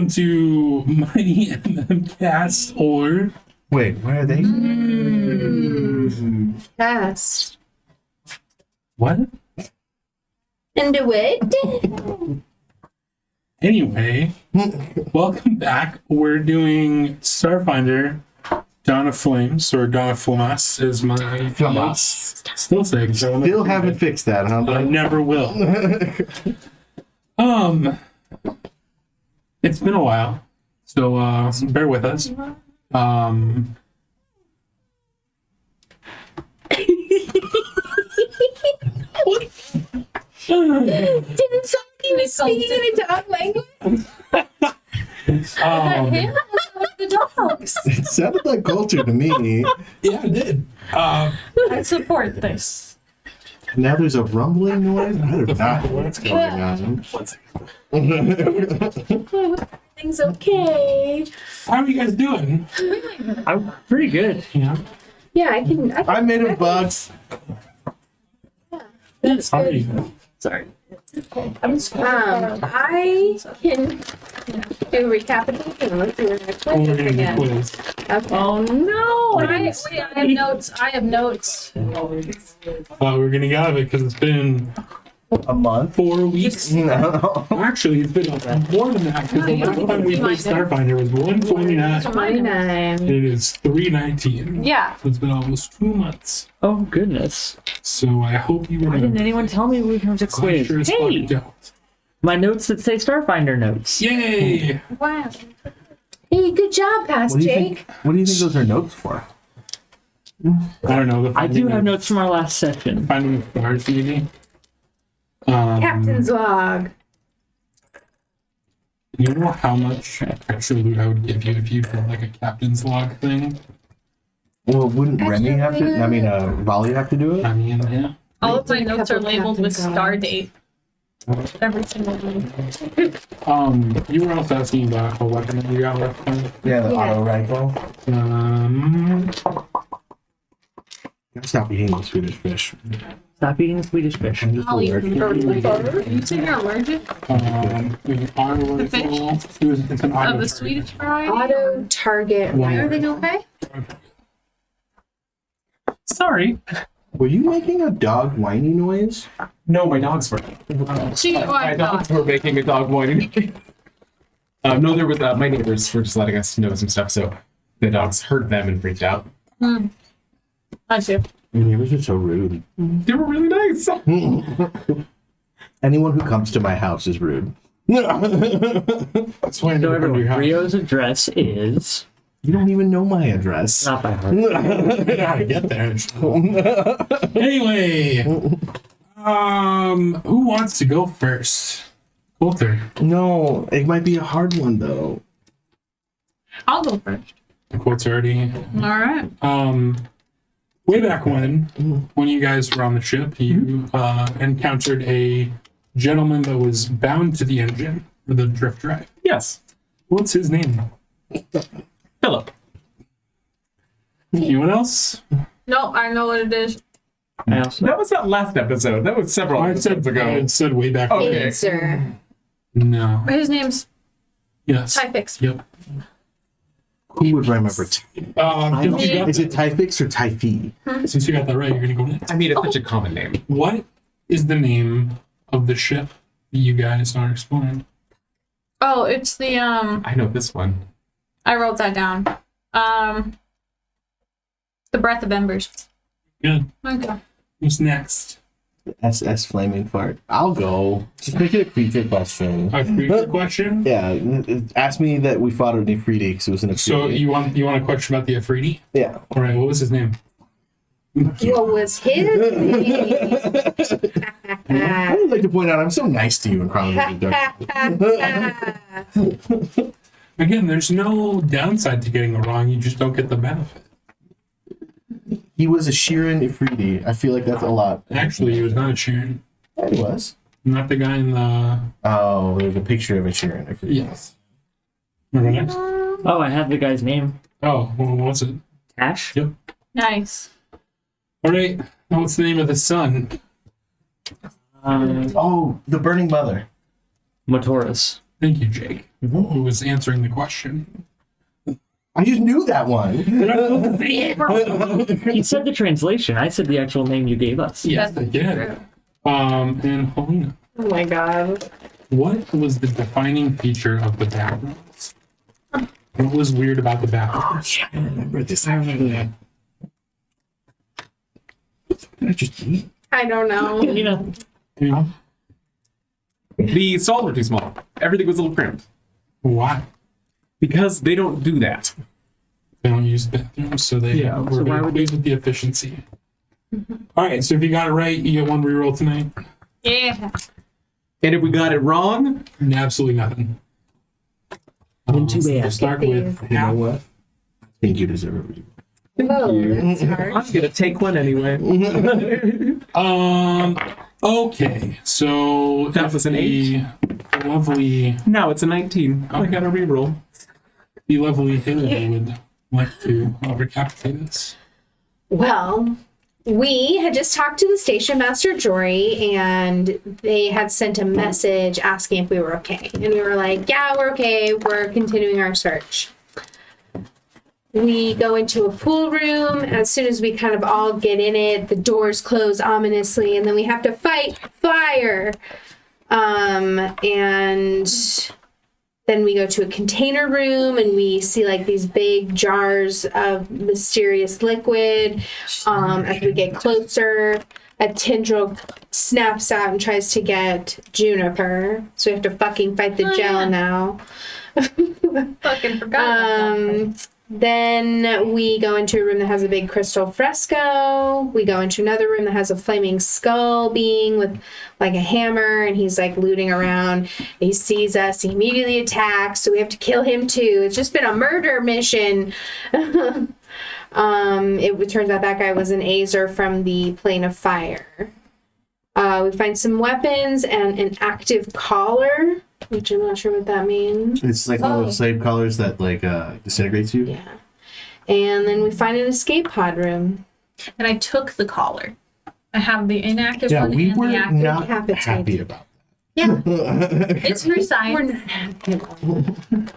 welcome to Mighty MM Cast, or... Wait, where are they? Cast. What? Into it. Anyway, welcome back. We're doing Starfinder, Dawn of Flames, or Dawn of Flamas, as my notes still say. Still haven't fixed that, huh? But I never will. It's been a while, so bear with us. Didn't somebody speak in a dog language? The dogs. It sounded like culture to me. Yeah, it did. I support this. Now there's a rumbling noise. I don't know what's going on. Everything's okay. How are you guys doing? I'm pretty good. Yeah. Yeah, I can I made a box. That's How are good. you? Sorry. I can do a recapitulation. Let's do it next Oh, we're week gonna do again. quiz. Okay. Oh no! I have notes. I have notes. Thought we were gonna get out of it because it's been A month? 4 weeks. No. Actually, it's been more than that because the last time we played Starfinder was 129. 29. It is 319. Yeah. So it's been almost 2 months. Oh goodness. So I hope you Why remember. didn't anyone tell me we were a quiz? Sure as Hey, fuck don't. my notes that say Starfinder notes. Yay! Wow. Hey, good job, Past What do you Jake. think? What do you think those are notes for? I don't know. I do have notes from our last session. Finding the stars, maybe. Captain's log. You know how much extra loot I would give you if you did like a captain's log thing? Well, wouldn't Remy have to? I mean, Raleigh have to do it? I mean, yeah. All of my Did a notes are couple labeled with captain's star logs. date. Every single one. You were also asking about a weapon that you got left time. Yeah, the Yeah. auto rifle. Gotta stop eating the Swedish fish. Stop eating Swedish fish. I'm just I'll eat allergic. them. You say you're allergic The auto The fish? rifle. It's an auto of the target. Swedish variety? Auto target. One Everything word. okay? Sorry. Were you making a dog whiny noise? No, my dogs were. She, oh, My I dogs thought. were making a dog whining. No, there was my neighbors were just letting us know some stuff, so the dogs heard them and freaked out. I do. Your neighbors are so rude. They were really nice. Anyone who comes to my house is rude. That's why I So never go to your everyone, house. Rio's address is You don't even know my address. not by heart. Gotta get there. Anyway, who wants to go first? Coulter. No, it might be a hard one though. I'll go first. Quote's already. All right. Way back when you guys were on the ship, you encountered a gentleman that was bound to the engine or the drift drive. Yes, What's his name? Philip. Anyone else? No, I know what it is. I also That was not last episode. That was several I said episodes ago. I said way back. Okay. when. Answer. No. His name's Yes. Tyfix. Yep. Who would remember? Since you got Is it Tyfix or Typhi? since you got that right, you're gonna go next. I mean, it's such a common name. What is the name of the ship that you guys are exploring? Oh, it's the I know this one. I wrote that down. The Breath of Embers. Good. Okay. Who's next? SS Flaming Fart. I'll go. Just make it a creature question. A creature question. Yeah, ask me that we fought an Ifriti because it was an Ifriti. So you want a question about the Afridi? Yeah. All right. What was his name? What was his name? I would like to point out I'm so nice to you in Chronicles of Darkness. Again, there's no downside to getting it wrong. You just don't get the benefit. He was a Shirin Ifriti. I feel like that's a lot. Actually, he was not a Sharon. Yeah, he was. Not the guy in the. Oh, there's a picture of a Shirin Ifriti. Yes. Remember next? Oh, I have the guy's name. Oh, well, what's it? Tash? Yep. Nice. All right. Now, what's the name of the son? Oh, the Burning Mother. Motoris. Thank you, Jake, who was answering the question. I just knew that one. He said the translation. I said the actual name you gave us. Yes, I did. And Helena, Oh my god. what was the defining feature of the bathrooms? What was weird about the bathrooms? I remember this. I remember that. What did I just eat? I don't know. You know, You know? The stalls were too small. Everything was a little cramped. Why? Because they don't do that. They don't use bathrooms, so they Yeah, were so why very would pleased with the efficiency. All right, so if you got it right, you get one reroll tonight. Yeah. And if we got it wrong, Absolutely nothing. Too bad. We'll start with You know Al. what? I think you deserve it. Whoa, that's I'm hard. gonna take one anyway. Okay, so That was an the lovely, Now it's a 19. I got a reroll. the lovely Haley would like to recapitate us. Well, we had just talked to the station master Jory, and they had sent a message asking if we were okay. And we were like, yeah, we're okay. We're continuing our search. We go into a pool room. As soon as we kind of all get in it, the doors close ominously, and then we have to fight fire. And then we go to a container room, and we see like these big jars of mysterious liquid. As we get closer, a tendril snaps out and tries to get Juniper. So we have to fucking fight the gel now. Fucking forgot. about that. Then we go into a room that has a big crystal fresco. We go into another room that has a flaming skull being with like a hammer, and he's like looting around. He sees us, he immediately attacks, so we have to kill him too. It's just been a murder mission. It turns out that guy was an Azer from the Plane of Fire. We find some weapons and an active collar, which I'm not sure what that means. It's like one of those slave collars that like disintegrates you. Yeah. And then we find an escape pod room. And I took the collar. I have the inactive Yeah, one we and were the active. not Decapitated. happy about Yeah, it's for We're science. not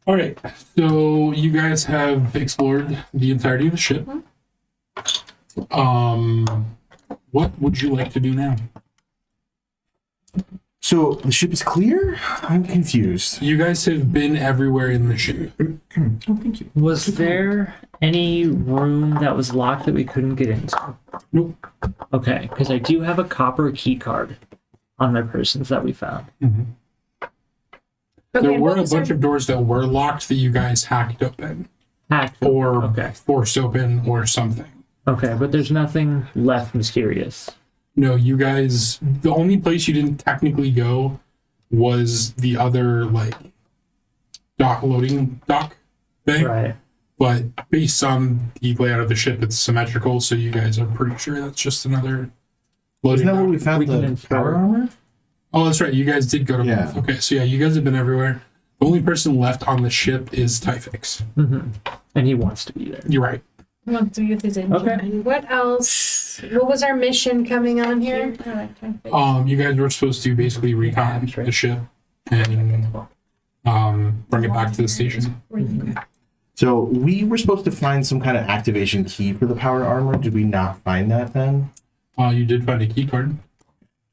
All right, so you guys have explored the entirety of the ship. What would you like to do now? So the ship is clear? I'm confused. You guys have been everywhere in the ship. was there any room that was locked that we couldn't get into? Nope. Okay, because I do have a copper key card on my persons that we found. There were a bunch of doors that were locked that you guys hacked open Hacked. or Okay. forced open or something. Okay, but there's nothing left mysterious. No, you guys, the only place you didn't technically go was the other, like, loading dock thing. Right. But based on the layout of the ship, it's symmetrical, so you guys are pretty sure that's just another loading Isn't that where dock. we found We can the infer. power armor? Oh, that's right. You guys did go to Yeah. both. Okay, so yeah, you guys have been everywhere. The only person left on the ship is Typhix. And he wants to be there. You're right. He wants to use his engine. Okay. And what else? What was our mission coming on here? You guys were supposed to basically recon That's right. the ship and bring it back to the station. So we were supposed to find some kind of activation key for the power armor. Did we not find that then? You did find a key card.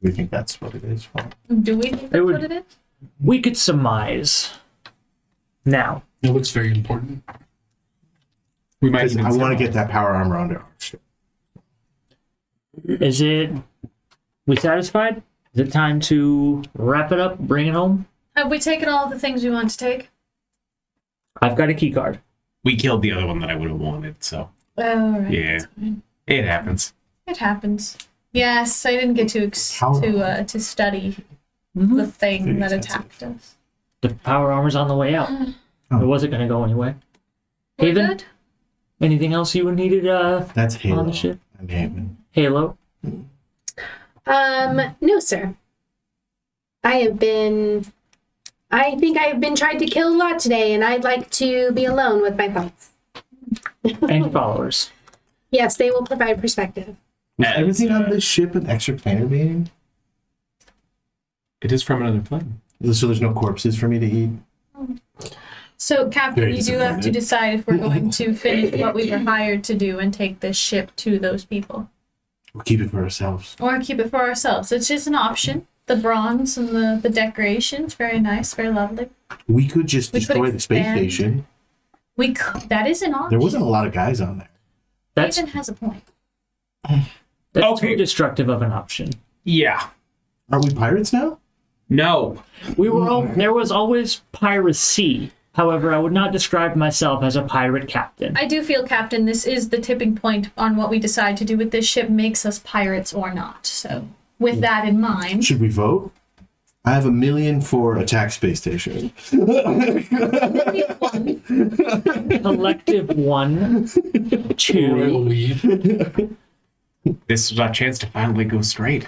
We think that's what it is. Well, Do we think It that's would- what it is? We could surmise. Now. It looks very important. We might because even I want to say- get that power armor onto our ship. Is it... We satisfied? Is it time to wrap it up, bring it home? Have we taken all the things we want to take? I've got a key card. We killed the other one that I would have wanted, so Oh, right. yeah, it happens. It happens. Yes, I didn't get to to study the thing Very that expensive. attacked us. The power armor's on the way out. Oh. It wasn't going to go anyway. We're Haven, good? anything else you needed That's Halo. on the ship? I'm Haven. Halo? No, sir. I think I've been trying to kill a lot today, and I'd like to be alone with my thoughts. And followers? Yes, they will provide perspective. Was As, everything on this ship an extraplanar being? It is from another plane. So there's no corpses for me to eat? So, Captain, Very you do have to disappointed. decide if we're going to finish what we were hired to do and take this ship to those people, We'll keep it for ourselves. or keep it for ourselves. It's just an option. The bronze and the decorations, very nice, very lovely. We could just We could destroy the space expand. station. We could, that is an option. There wasn't a lot of guys on there. That's Even has a point. Okay. too destructive of an option. Yeah. Are we pirates now? No. There was always piracy. However, I would not describe myself as a pirate captain. I do feel, Captain, this is the tipping point on what we decide to do with this ship makes us pirates or not. So, with that in mind, Should we vote? I have $1 million for attack space station. Collective 1, 2. Royal weed. This was our chance to finally go straight.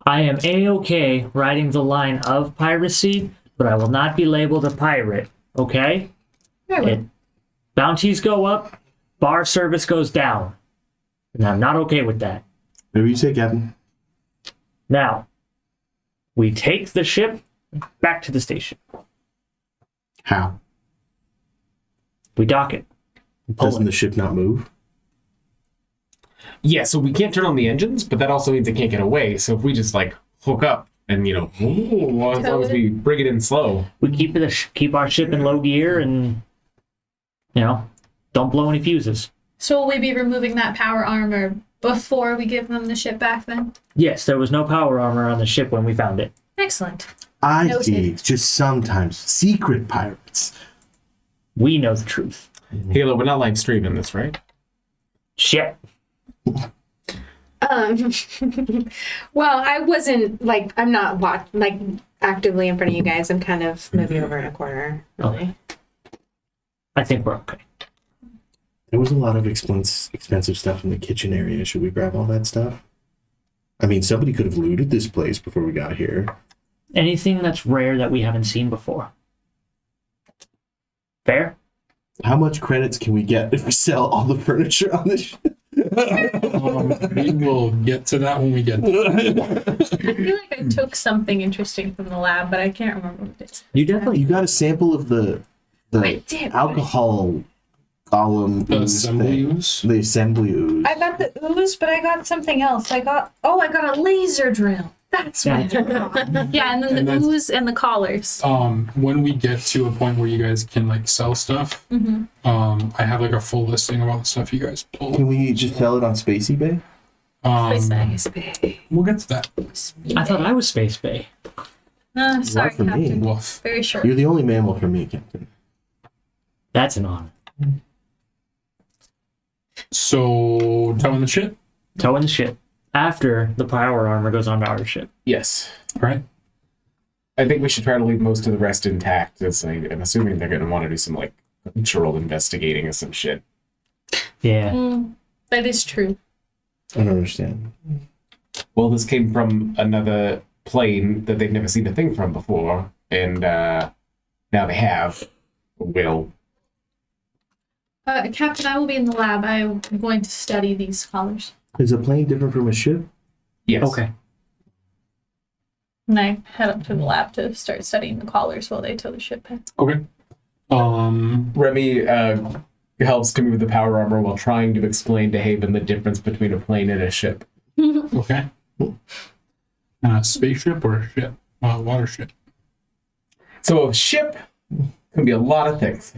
I am A-OK riding the line of piracy, but I will not be labeled a pirate, okay? Bounties go up, bar service goes down. And I'm not okay with that. Whatever you say, Captain. Now, we take the ship back to the station. How? We dock it. Pull Doesn't it. the ship not move? Yeah, so we can't turn on the engines, but that also means it can't get away. So if we just like hook up and as long as we bring it in slow. We keep our ship in low gear and, don't blow any fuses. so will we be removing that power armor before we give them the ship back then? Yes, there was no power armor on the ship when we found it. Excellent. I Noted. see. Just sometimes secret pirates. We know the truth. Halo, we're not live streaming this, right? Shit. Well, I wasn't like I'm not actively in front of you guys. I'm kind of moving over in a corner. Really. I think we're okay. There was a lot of expensive stuff in the kitchen area. Should we grab all that stuff? I mean, somebody could have looted this place before we got here. Anything that's rare that we haven't seen before. Fair? How much credits can we get if we sell all the furniture on this ship? We will get to that when we get there. I feel like I took something interesting from the lab, but I can't remember what it is. You definitely. You got a sample of the I did. alcohol column The ooze assembly thing. ooze? The assembly ooze. I got the ooze, but I got something else. I got a laser drill. That's Yeah. what I got. Yeah, and then And the that's- ooze and the collars. When we get to a point where you guys can like sell stuff, I have like a full listing of all the stuff you guys pull. Can we just sell it on Space eBay? We'll get to that. I thought I was Space Bay. Sorry, Not for me. Captain. Woof. Very short. You're the only mammal for me, Captain. That's an honor. So towing the ship, Towing the ship. After the power armor goes onto our ship. Yes. right? I think we should try to leave most of the rest intact. As I'm assuming they're going to want to do some like cultural investigating or some shit. Yeah. That is true. I don't understand. Well, this came from another plane that they've never seen a thing from before, and now they have. Will. Captain, I will be in the lab. I'm going to study these collars. Is a plane different from a ship? Yes. Okay. And I head up to the lab to start studying the collars while they tow the ship in. Okay. Remy helps to move the power armor while trying to explain to Haven the difference between a plane and a ship. Okay. Spaceship or ship? Water ship. So a ship can be a lot of things.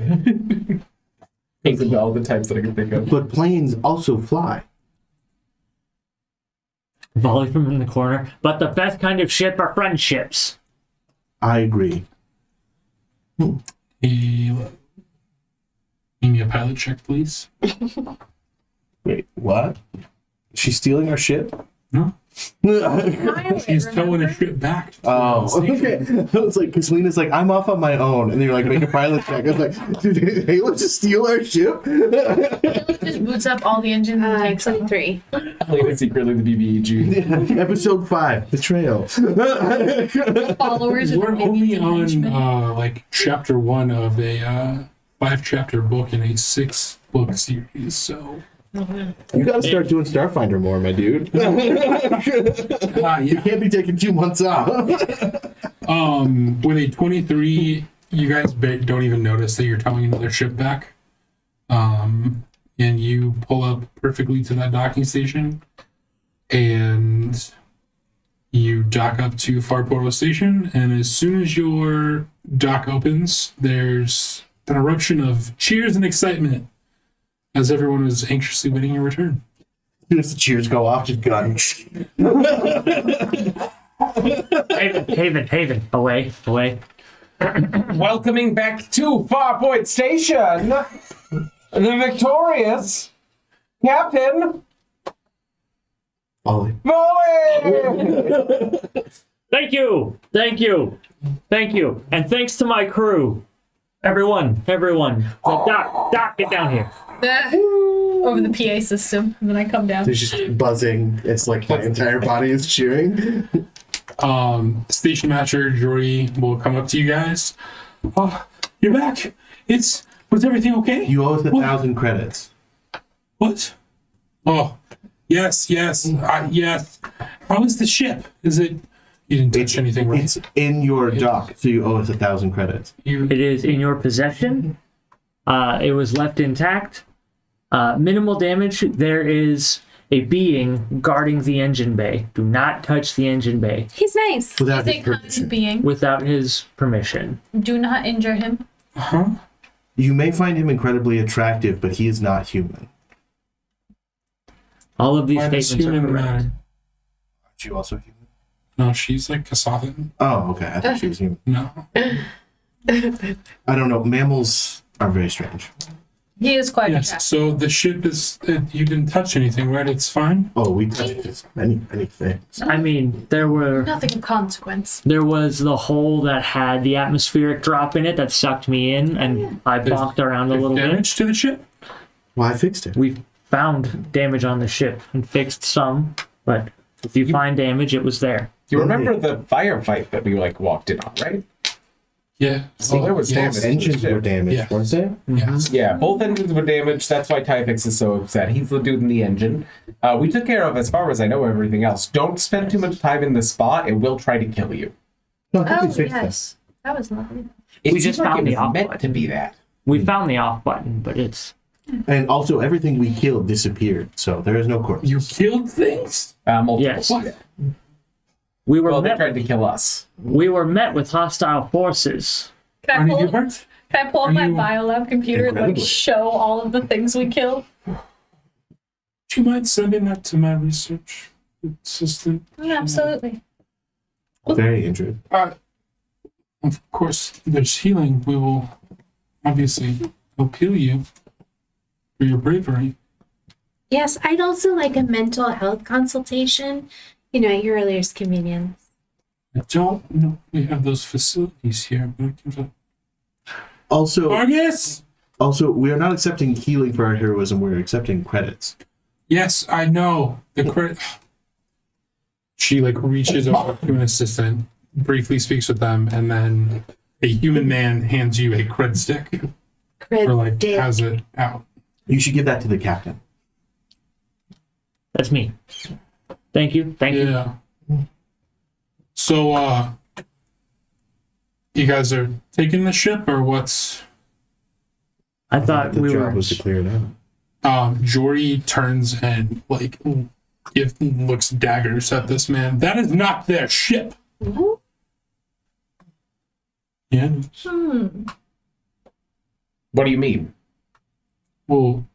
Those are all the types that I can think of. But planes also fly. Volley from in the corner. But the best kind of ship are friendships. I agree. Give me a pilot check, please. Wait, what? She's stealing our ship? No. He's towing a ship back. Oh, okay. I was like, because Lena's like, I'm off on my own. And you're like, make a pilot check. I was like, dude, did Halo just steal our ship? Just boots up all the engines and takes off. 23. Like secretly the BBEG. Episode 5, Betrayal. Followers of We're the only minions and on henchmen. like chapter 1 of a 5-chapter book in a 6-book series, so You gotta start doing Starfinder more, my dude. You Yeah. can't be taking 2 months off. With a 23, you guys don't even notice that you're towing another ship back. And you pull up perfectly to that docking station, and you dock up to Far Portal Station. And as soon as your dock opens, there's an eruption of cheers and excitement as everyone is anxiously waiting your return. As soon as the cheers go off, just guns. Haven, away. Welcoming back to Farpoint Station, the victorious Captain Ollie. Volley! Thank you. And thanks to my crew. Everyone. Doc, get down here. Over the PA system, and then I come down. There's just buzzing. It's like my entire body is cheering. Station Master Jory will come up to you guys. Oh, you're back. Was everything okay? You owe us 1,000 credits. What? Oh, yes. Yes. How is the ship? Is it? You didn't touch anything, right? It's in your dock, so you owe us 1,000 credits. It is in your possession. It was left intact. Minimal damage. There is a being guarding the engine bay. Do not touch the engine bay He's nice. Without He's his a kind permission. being. without his permission. Do not injure him. Huh? You may find him incredibly attractive, but he is not human. All of these Why does statements are human correct. matter? Aren't you also human? No, she's like Kasathan. Oh, okay. I thought she was human. No. I don't know. Mammals are very strange. He is quite Yes. attractive. So the ship is. You didn't touch anything, right? It's fine. Oh, we touched many things. I mean, there Nothing of consequence. was the hole that had the atmospheric drop in it that sucked me in, and I bonked around a There's little bit. damage to the ship. Well, I fixed it. We found damage on the ship and fixed some, but if you find damage, it was there. You remember the firefight that we walked in on, right? Yeah. So there was damage. Engines were damaged, Yeah. weren't they? Yes. Yeah, both engines were damaged. That's why Tyfix is so upset. He's the dude in the engine. We took care of, as far as I know, everything else. Don't spend too much time in the spot. It will try to kill you. No, I think Oh, we fixed yes. That was lovely. It We seems just like found it the was off meant button. to be that. We found the off button, but it's it. And also, everything we killed disappeared, so there is no corpse. You killed things. Multiple. yes. What? We were Well, they met. tried to kill us. We were met with hostile forces. Can I Arnie pull, Gilbert? can I pull Are up my you- biolab computer and Incredibly. show all of the things we killed? Do you mind sending that to my research assistant? Yeah, absolutely. Very injured. Of course, there's healing. We will obviously help heal you for your bravery. Yes, I'd also like a mental health consultation, at your earliest convenience. I don't know if we have those facilities here, but I can. Also, Argus! we are not accepting healing for our heroism. We're accepting credits. Yes, I know. The credit. She reaches over to an assistant, briefly speaks with them, and then a human man hands you a cred stick, or Dick. has it out. You should give that to the captain. That's me. Thank you. Yeah. So, you guys are taking the ship, or what's? I thought The we job were. was to clear it out. Jory turns and looks daggers at this man. That is not their ship. Mhm. Yeah. What do you mean? Well,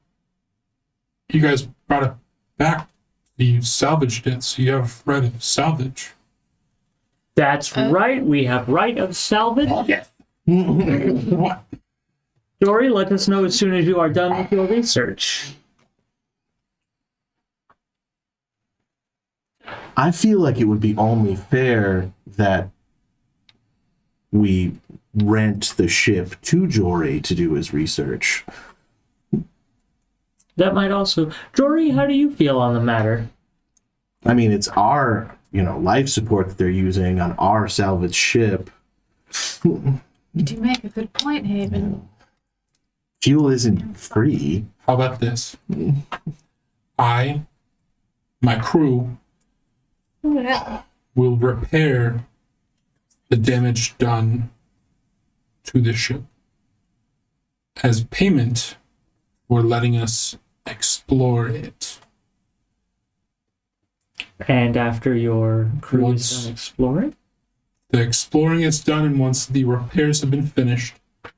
you guys brought it back. You salvaged it, so you have right of salvage. That's right. We have right of salvage. Yes. What? Dory, let us know as soon as you are done with your research. I feel like it would be only fair that we rent the ship to Jory to do his research. That might also. Dory, how do you feel on the matter? I mean, it's our, life support that they're using on our salvage ship. You do make a good point, Haven. Fuel isn't free. How about this? my crew, Yeah. will repair the damage done to the ship as payment for letting us explore it. And after your crew Once- is done exploring, The exploring is done, and once the repairs have been finished, the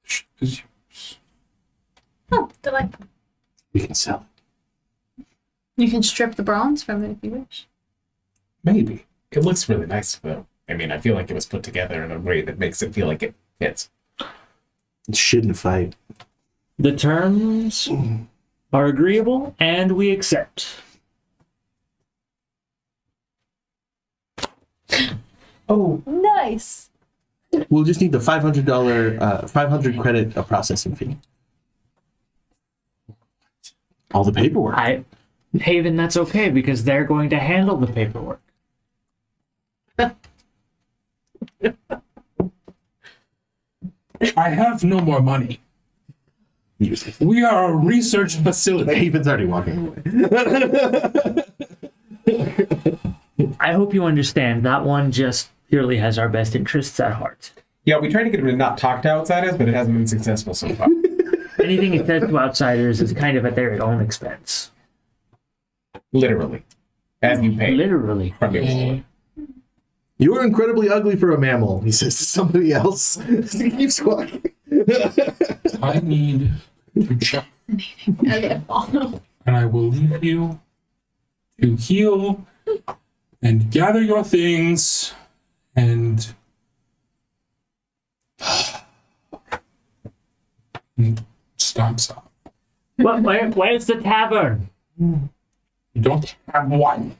ship is yours. Oh, delightful. We can sell it. You can strip the bronze from it if you wish. Maybe. It looks really nice, though. I mean, I feel like it was put together in a way that makes it feel like it fits. It shouldn't fight. the terms are agreeable and we accept. Oh, Nice. We'll just need the $500, 500 credit a processing fee. All the paperwork. Haven, that's okay because they're going to handle the paperwork. I have no more money. Useless. We are a research facility. Haven's already walking away. I hope you understand that one just purely has our best interests at heart. yeah, we tried to get him to not talk to outsiders, but it hasn't been successful so far. Anything it says to outsiders is kind of at their own expense. Literally. As you pay Literally. from your wallet. You're incredibly ugly for a mammal, he says to somebody else. He keeps walking. I need to check, Okay. and I will leave you to heal and gather your things and stomps off. Where's the tavern? You don't have one.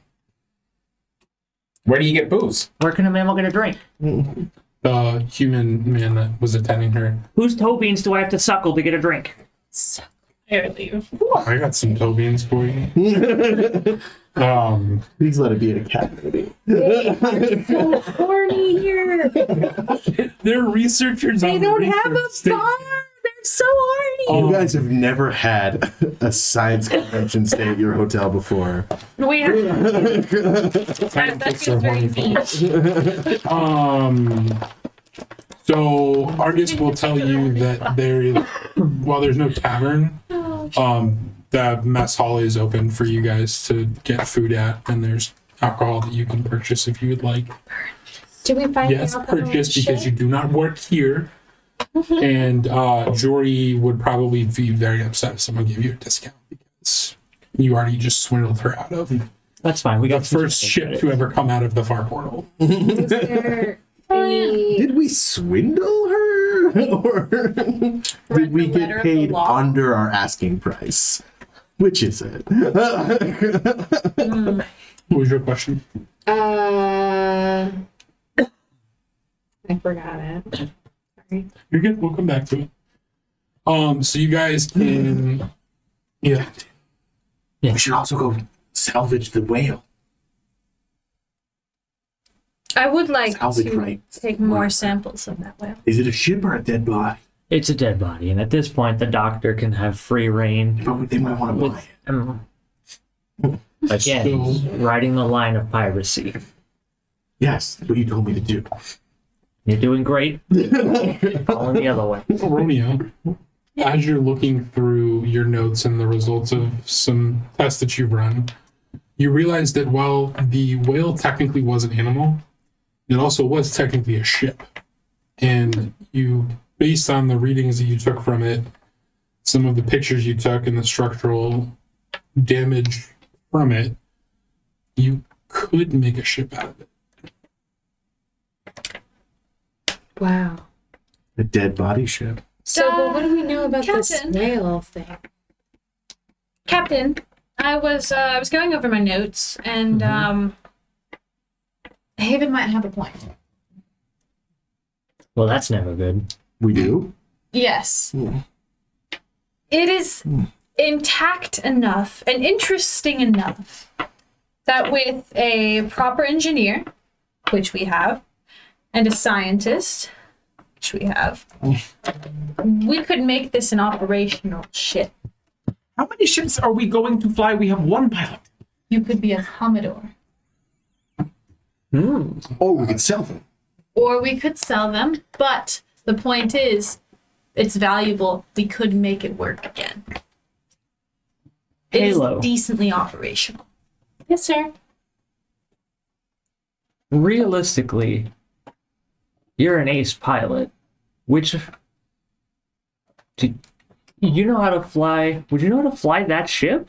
Where do you get booze? Where can a mammal get a drink? The human man that was attending her. Whose toe beans do I have to suckle to get a drink? I leave. I got some toe beans for you. Please let it be a cat movie. So horny here. They're researchers. They on don't the have a research station. bar. They're so horny. You guys have never had a science convention stay at your hotel before. We have That feels very So Argus will tell you that there is, while there's no tavern, the mess hall is open for you guys to get food at, and there's alcohol that you can purchase if you would like. Do we find Yes, alcohol purchase and because you shit? do not work here. And Jory would probably be very upset if someone gave you a discount because you already just swindled her out of That's fine. We the got some first shipping ship credits. to ever come out of the far portal. Is there any... Did we swindle her? Or did we the letter get of paid the law. under our asking price? Which is it? What was your question? I forgot it. Sorry. You're good. We'll come back to it. So you guys can, yeah. We should also go salvage the whale. I would like Salvage to rights. take more samples of that whale. Is it a ship or a dead body? It's a dead body, and at this point, the doctor can have free reign. But they might want to buy it. Again, riding the line of piracy. Yes, that's what you told me to do. You're doing great. Following the other way. Romeo, as you're looking through your notes and the results of some tests that you've run, you realize that while the whale technically was an animal, it also was technically a ship. And you, based on the readings that you took from it, some of the pictures you took and the structural damage from it, you could make a ship out of it. Wow. A dead body ship. So, but what do we know about this Captain. whale thing? Captain, I was going over my notes, and Haven might have a point. Well, that's never good. We do? Yes. Hmm. It is intact enough and interesting enough that with a proper engineer, which we have, and a scientist, which we have, we could make this an operational ship. How many ships are we going to fly? We have one pilot. You could be a Commodore. Or we could sell them. Or we could sell them, but the point is, it's valuable. We could make it work again. It is Halo. decently operational. Yes, sir. Realistically, you're an ace pilot. Do you know how to fly? Would you know how to fly that ship?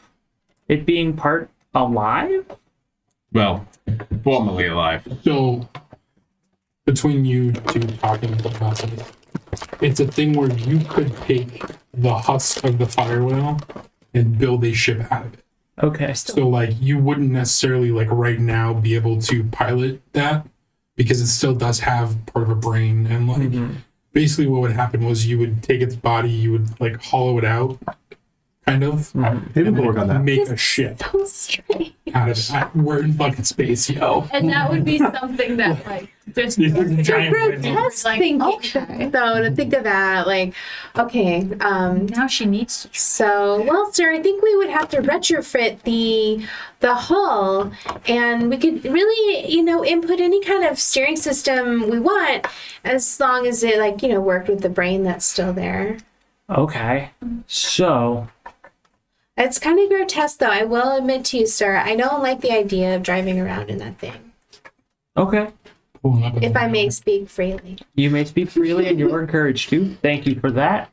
It being part alive? Well, formerly alive. So, between you two talking about it, it's a thing where you could take the husk of the fire whale and build a ship out of it. Okay. So, like, you wouldn't necessarily, like, right now be able to pilot that because it still does have part of a brain. And, like, basically what would happen was you would take its body, you would, like, hollow it out, kind of. Maybe we'll work on that. Make a ship So strange. out of it. We're in fucking space, yo. And that would be something that, like, just This is a giant Grotesque like, thinking, okay. though, to think of that, like, okay, Now she needs to. so, well, sir, I think we would have to retrofit the hull, and we could really, input any kind of steering system we want, as long as it, like, worked with the brain that's still there. Okay. So, It's kind of grotesque, though. I will admit to you, sir. I don't like the idea of driving around in that thing. okay. Pulling up If I may speak freely. You may speak freely and you're encouraged to. Thank you for that.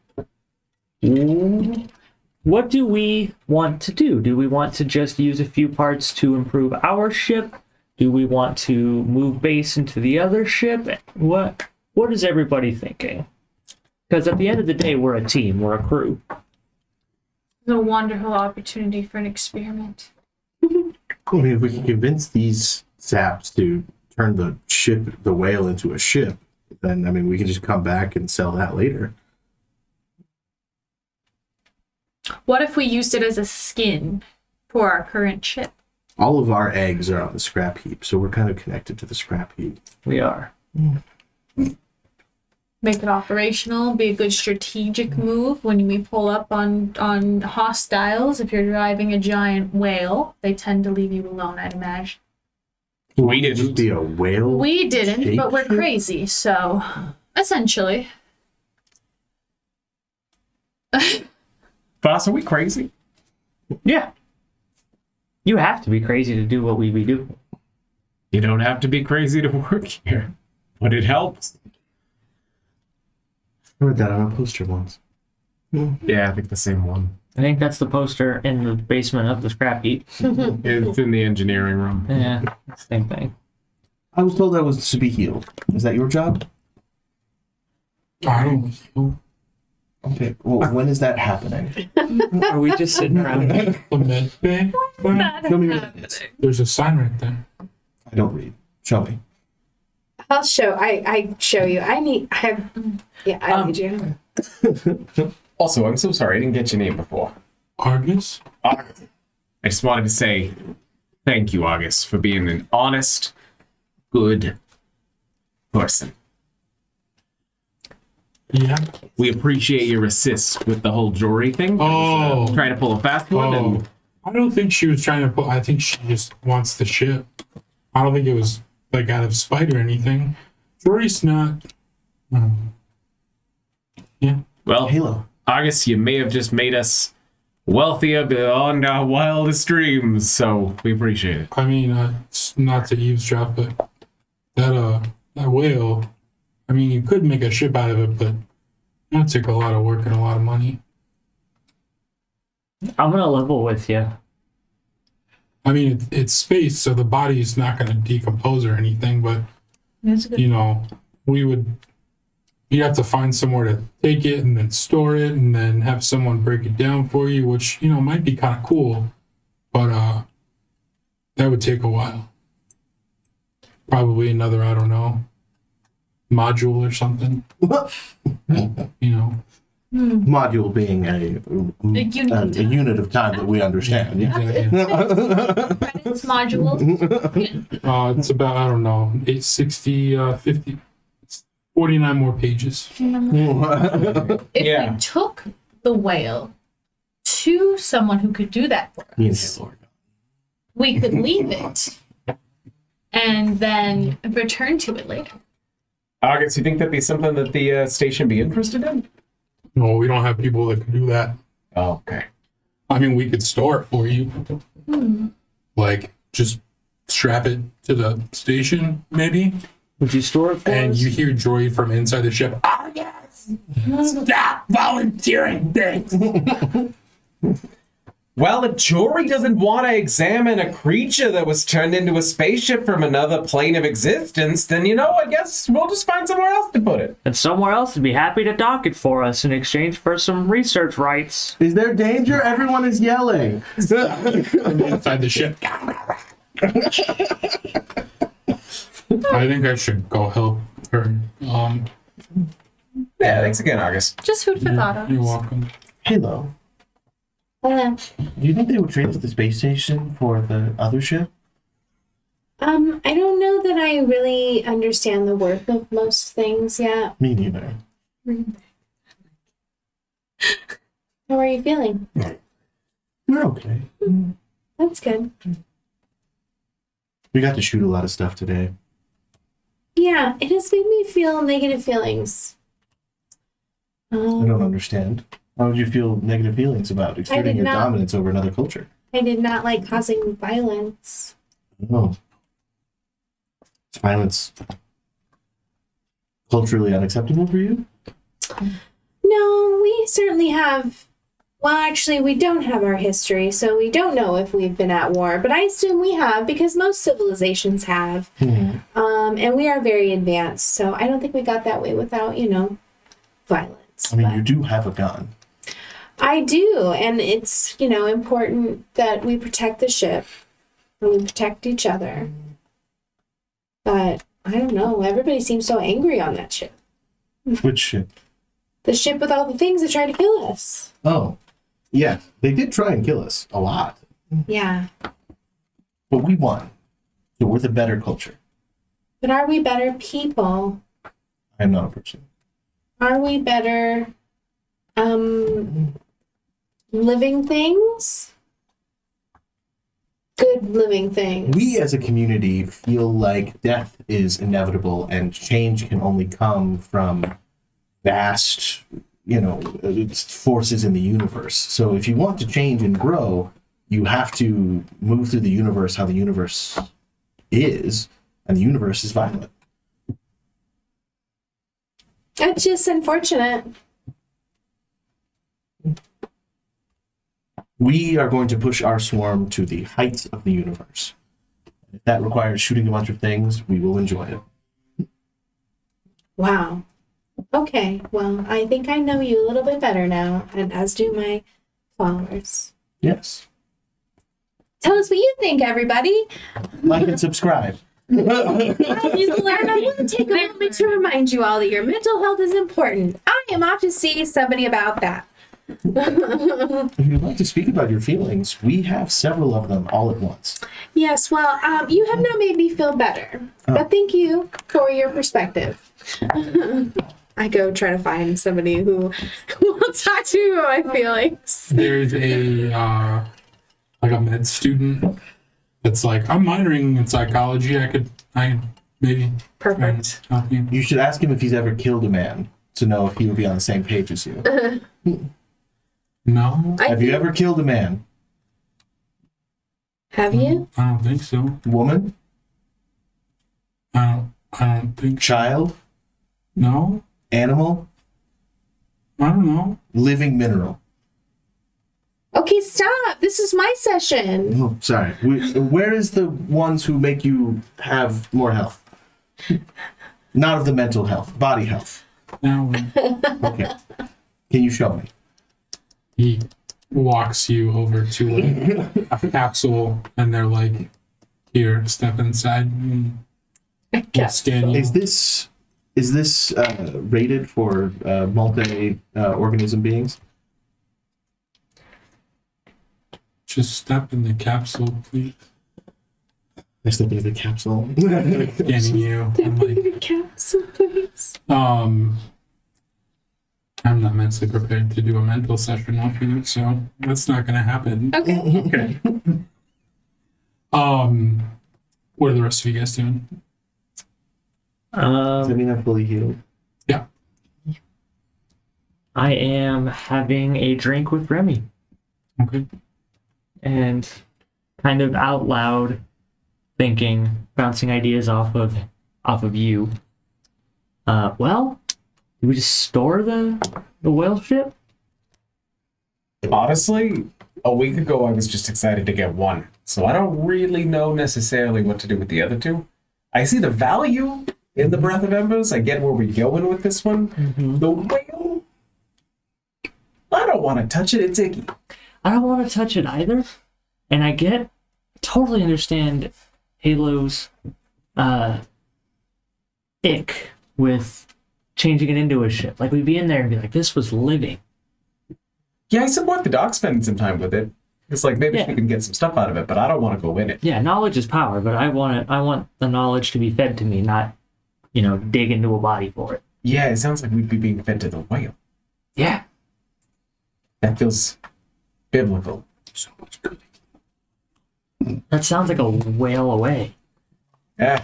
What do we want to do? Do we want to just use a few parts to improve our ship? Do we want to move base into the other ship? What is everybody thinking? Because at the end of the day, we're a team, we're a crew. It's a wonderful opportunity for an experiment. I mean, if we can convince these saps to turn the whale into a ship, then, I mean, we can just come back and sell that later. What if we used it as a skin for our current ship? All of our eggs are on the scrap heap, so we're kind of connected to the scrap heap. We are. Make it operational, be a good strategic move when we pull up on hostiles. If you're driving a giant whale, they tend to leave you alone, I'd imagine. We Just didn't. be a whale. We didn't, but we're Shapeshifter? crazy, so essentially. Boss, are we crazy? Yeah. You have to be crazy to do what we do. You don't have to be crazy to work here, but it helps. I read that on a poster once. Yeah, I think the same one. I think that's the poster in the basement of the scrap heap. It's in the engineering room. Yeah, same thing. I was told I was to be healed. Is that your job? I don't know. Okay. Well, when is that happening? Are we just sitting around? The med bay? Show me where that is. There's a sign right there. I don't read. Show me. I'll show. I show you. I need you. Also, I'm so sorry I didn't get your name before. Argus? August. I just wanted to say thank you, August, for being an honest, good person. Yeah. We appreciate your assist with the whole jewelry thing. Oh. Trying to pull a fast one. Oh. And I don't think she was trying to pull. I think she just wants the ship. I don't think it was like out of spite or anything. Jory's not. Yeah. well, Halo. August, you may have just made us wealthier beyond our wildest dreams, so we appreciate it. I mean, it's not to eavesdrop, but that whale. I mean, you could make a ship out of it, but that took a lot of work and a lot of money. I'm gonna level with you. I mean, it's space, so the body's not going to decompose or anything, but That's a good. you'd have to find somewhere to take it and then store it and then have someone break it down for you, which, might be kind of cool, but that would take a while. Probably another, I don't know, module or something. Module being a unit of time that we understand. Yeah. Credits module. It's about, I don't know, 860, 50, 49 more pages. If Yeah. we took the whale to someone who could do that for Me and us, Halo are gone. we could leave it and then return to it later. August, you think that'd be something that the station be interested in? No, we don't have people that can do that. Oh, okay. I mean, we could store it for you. Like, just strap it to the station, maybe. Would you store it for And us? you hear Joy from inside the ship. Oh, yes! Stop volunteering things! Well, if Jory doesn't want to examine a creature that was turned into a spaceship from another plane of existence, then, I guess we'll just find somewhere else to put it. And somewhere else would be happy to dock it for us in exchange for some research rights. Is there danger? Everyone is yelling. From inside the ship. I think I should go help her. Yeah, thanks again, August. Just food for thought. You're welcome. Halo, Uh, do you think they would trade us the space station for the other ship? I don't know that I really understand the worth of most things yet. Me neither. How are you feeling? We're okay. That's good. We got to shoot a lot of stuff today. Yeah, it has made me feel negative feelings. I don't understand. How would you feel negative feelings about exerting your not. dominance over another culture? I did not like causing violence. Oh. Is violence culturally unacceptable for you? No, we certainly have. Well, actually, we don't have our history, so we don't know if we've been at war. But I assume we have because most civilizations have. And we are very advanced, so I don't think we got that way without, violence. I mean, But you do have a gun. I do, and it's, important that we protect the ship and we protect each other. But I don't know. Everybody seems so angry on that ship. Which ship? The ship with all the things that tried to kill us. Oh. Yeah, they did try and kill us. A lot. Yeah. But we won. So we're the better culture. But are we better people? I am not a person. Are we better living things? Good living things. We as a community feel like death is inevitable and change can only come from vast, forces in the universe. So if you want to change and grow, you have to move through the universe how the universe is, and the universe is violent. That's just unfortunate. We are going to push our swarm to the heights of the universe. If that requires shooting a bunch of things, we will enjoy it. Wow. Okay, well, I think I know you a little bit better now, and as do my followers. Yes. Tell us what you think, everybody. Like and subscribe. And I want to take a moment to remind you all that your mental health is important. I am off to see somebody about that. If you'd like to speak about your feelings, we have several of them all at once. Yes, well, you have not made me feel better, but thank you for your perspective. I go try to find somebody who will talk to me about my feelings. There's a med student that's like, I'm minoring in psychology. I could maybe Perfect. help you. You should ask him if he's ever killed a man to know if he would be on the same page as you. No, Have you ever killed a man? Have you? I don't think so. Woman? I don't think so. Child? No, Animal? I don't know. Living mineral? Okay, stop. This is my session. Oh, sorry. Where is the ones who make you have more health? Not of the mental health, body health. Now Okay. Can you show me? he walks you over to a capsule, and they're like, "Here, step inside. And we'll scan you." Is this rated for multi organism beings? Just step in the capsule, please. I step into the capsule. Scanning you. I'm like, Capsule, please. all I'm not mentally prepared to do a mental session with you, so that's not going to happen. Okay. Okay. What are the rest of you guys doing? Does that mean I'm fully healed? Yeah. I am having a drink with Remy Okay. and kind of out loud thinking, bouncing ideas off of you. Well, do we just store the whale ship? Honestly, a week ago I was just excited to get one, so I don't really know necessarily what to do with the other two. I see the value in the Breath of Embers. I get where we're going with this one. The whale, I don't want to touch it. It's icky. I don't want to touch it either. And I totally understand Halo's ick with changing it into a ship. Like, we'd be in there and be like, this was living. Yeah, I support the doc spending some time with it. It's like maybe Yeah. she can get some stuff out of it, but I don't want to go in it. Yeah, knowledge is power, but I want the knowledge to be fed to me, not, dig into a body for it. Yeah, it sounds like we'd be being fed to the whale. Yeah. That feels biblical. So much good. That sounds like a whale away. Yeah.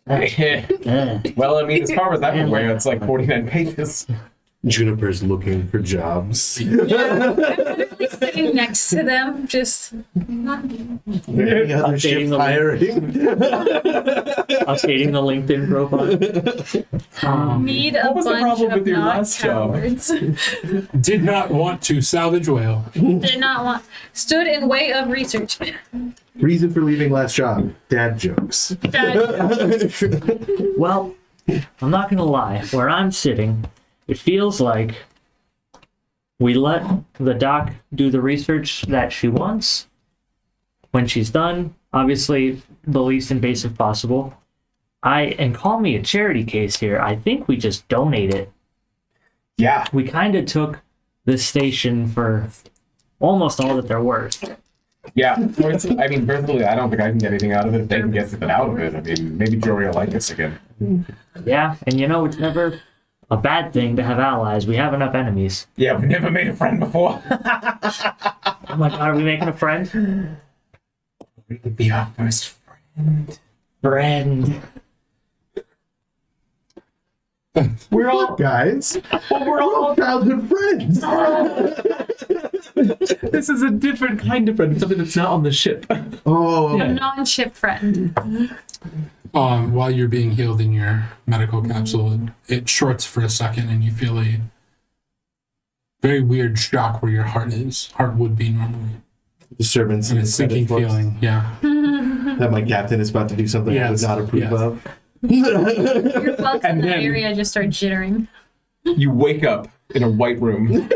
Well, I mean, as far as I'm aware, it's like 49 pages. Juniper's looking for jobs. Literally sitting next to them, just Any other Updating ship the hiring? Updating the LinkedIn profile. need a What was the bunch problem of with your not last job? cowards. Did not want to salvage whale. Did not want stood in way of research. Reason for leaving last job. Dad jokes. Dad, Well, I'm not gonna lie. Where I'm sitting, it feels like we let the doc do the research that she wants. When she's done, obviously the least invasive possible. And call me a charity case here. I think we just donate it. Yeah. We kind of took this station for almost all that they're worth. Yeah. Personally, I don't think I can get anything out of it if they can get something out of it. I mean, maybe Jory will like us again. Yeah, and it's never a bad thing to have allies. We have enough enemies. Yeah, we never made a friend before. Oh my god, are we making a friend? We could be our first friend. Friend. We're all guys. We're all childhood friends. This is a different kind of friend. Something that's not on the ship. Oh, a non-ship friend. While you're being healed in your medical capsule, it shorts for a second, and you feel a very weird shock where your heart would be normally, disturbance and in a the sinking credit force. feeling. Yeah. That my captain is about to do something I would Yes, not approve yes. of. Your bugs in And the then- area just start jittering. You wake up in a white room.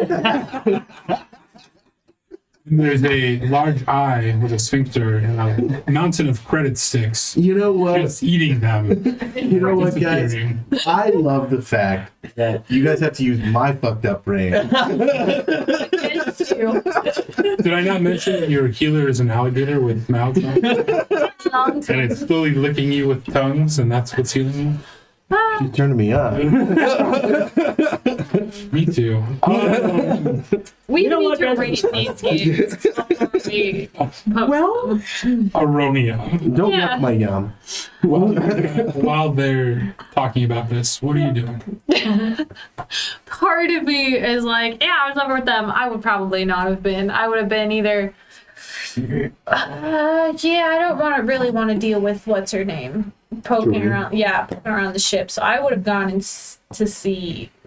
And there's a large eye with a sphincter and a mountain of credit sticks You know what? just eating them. You know what, guys? Disappearing. I love the fact that you guys have to use my fucked up brain. Against you. Did I not mention that your healer is an alligator with mouth and it's slowly licking you with tongues, and that's what's healing you? You're turning me on. Me too. We You know need what, to guys? rate these games. before we post them. Aronia. Don't Yeah. wreck my yum. While they're talking about this, what are you doing? Part of me is like, yeah, I was over with them. I would probably not have been. I would have been either. Yeah, I don't really want to deal with what's her name poking Julie? around. Yeah, poking around the ship. So I would have gone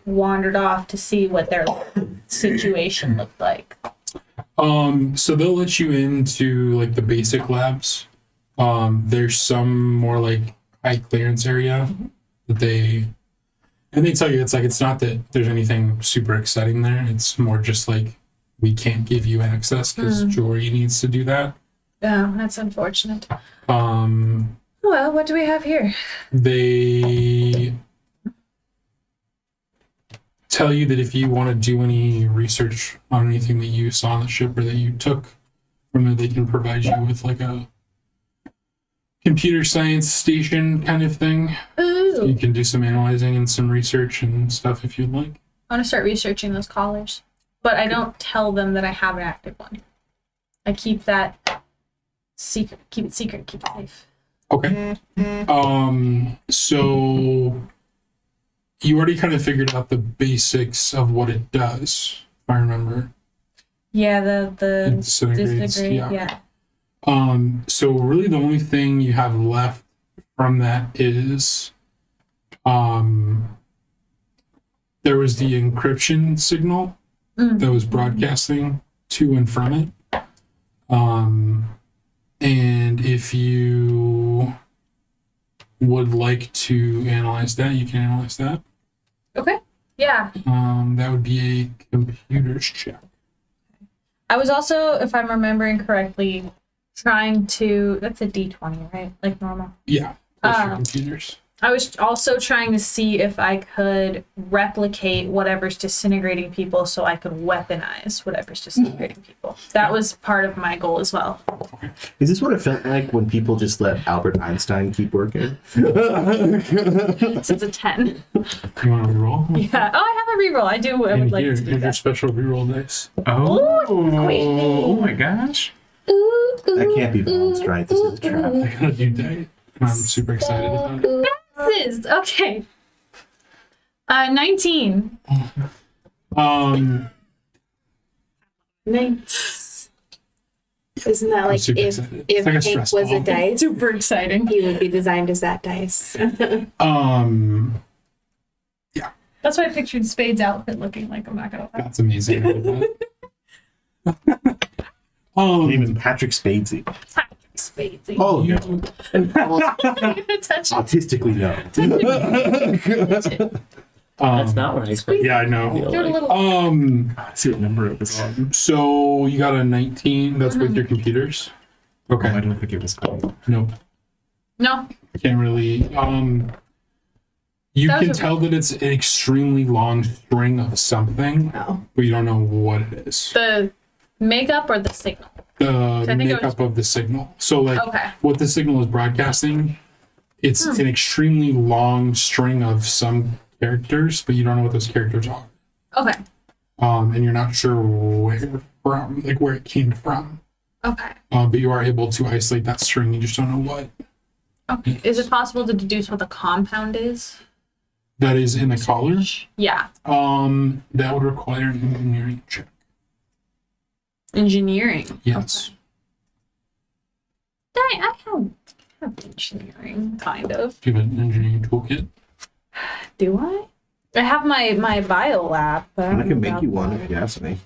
wandered off to see what their situation looked like. So they'll let you into like the basic labs. There's some more like high clearance area that they tell you it's not that there's anything super exciting there. It's more just like we can't give you access because Jory needs to do that. Yeah, that's unfortunate. Um, Well, what do we have here? they tell you that if you want to do any research on anything that you saw on the ship or that you took from it, they can provide you with like a computer science station kind of thing. Ooh. You can do some analyzing and some research and stuff if you'd like. I want to start researching those collars, but I don't tell them that I have an active one. I keep that secret. Keep it secret. Keep it safe. Okay. So you already kind of figured out the basics of what it does, if I remember. Yeah, It the disintegrates. disagree. Yeah. Yeah. So really the only thing you have left from that is there was the encryption signal that was broadcasting to and from it. And if you would like to analyze that, you can analyze that. Okay. Yeah. That would be a computers check. I was also, if I'm remembering correctly, trying to. That's a D20, right? Like normal. Yeah, plus your computers. I was also trying to see if I could replicate whatever's disintegrating people so I could weaponize whatever's disintegrating people. That was part of my goal as well. Is this what it felt like when people just let Albert Einstein keep working? This is a 10. You want to roll? Yeah. Oh, I have a reroll. I do. I And would like here, to do here's your that. special reroll dice. Oh my gosh. That can't be balanced, right? This is a trap. I gotta do that. And I'm super excited about it. This is okay. 19. Nice. Isn't that I'm like super if excited. It's like a Hank stress was a ball. dice, Super exciting. he would be designed as that dice. That's why I pictured Spade's outfit looking like I'm not gonna lie. That's amazing. I love that. His name is Patrick Spadesy. Spade. Oh, You- no. And Touch it. autistically, no. That's not what I expected. Yeah, I know. Give it a little. I see what number it was on. So you got a 19. That's with your computers. Oh, Okay. I don't think it was called. Nope. No. Can't really. You That was can a- tell that it's an extremely long string of something, Oh. but you don't know what it is. The makeup or the signal? The I think it makeup of the signal. So like Okay. what the signal is broadcasting, it's an extremely long string of some characters, but you don't know what those characters are. Okay. And you're not sure where from, like where it came from. Okay. But you are able to isolate that string. You just don't know what Okay. Is it possible to deduce what the compound is? that is in the collar. Yeah. That would require an engineering check. Engineering. Yes. I have engineering, kind of. Do you have an engineering toolkit? Do I? I have my bio lab, but I don't can know make about you one that. if you ask me.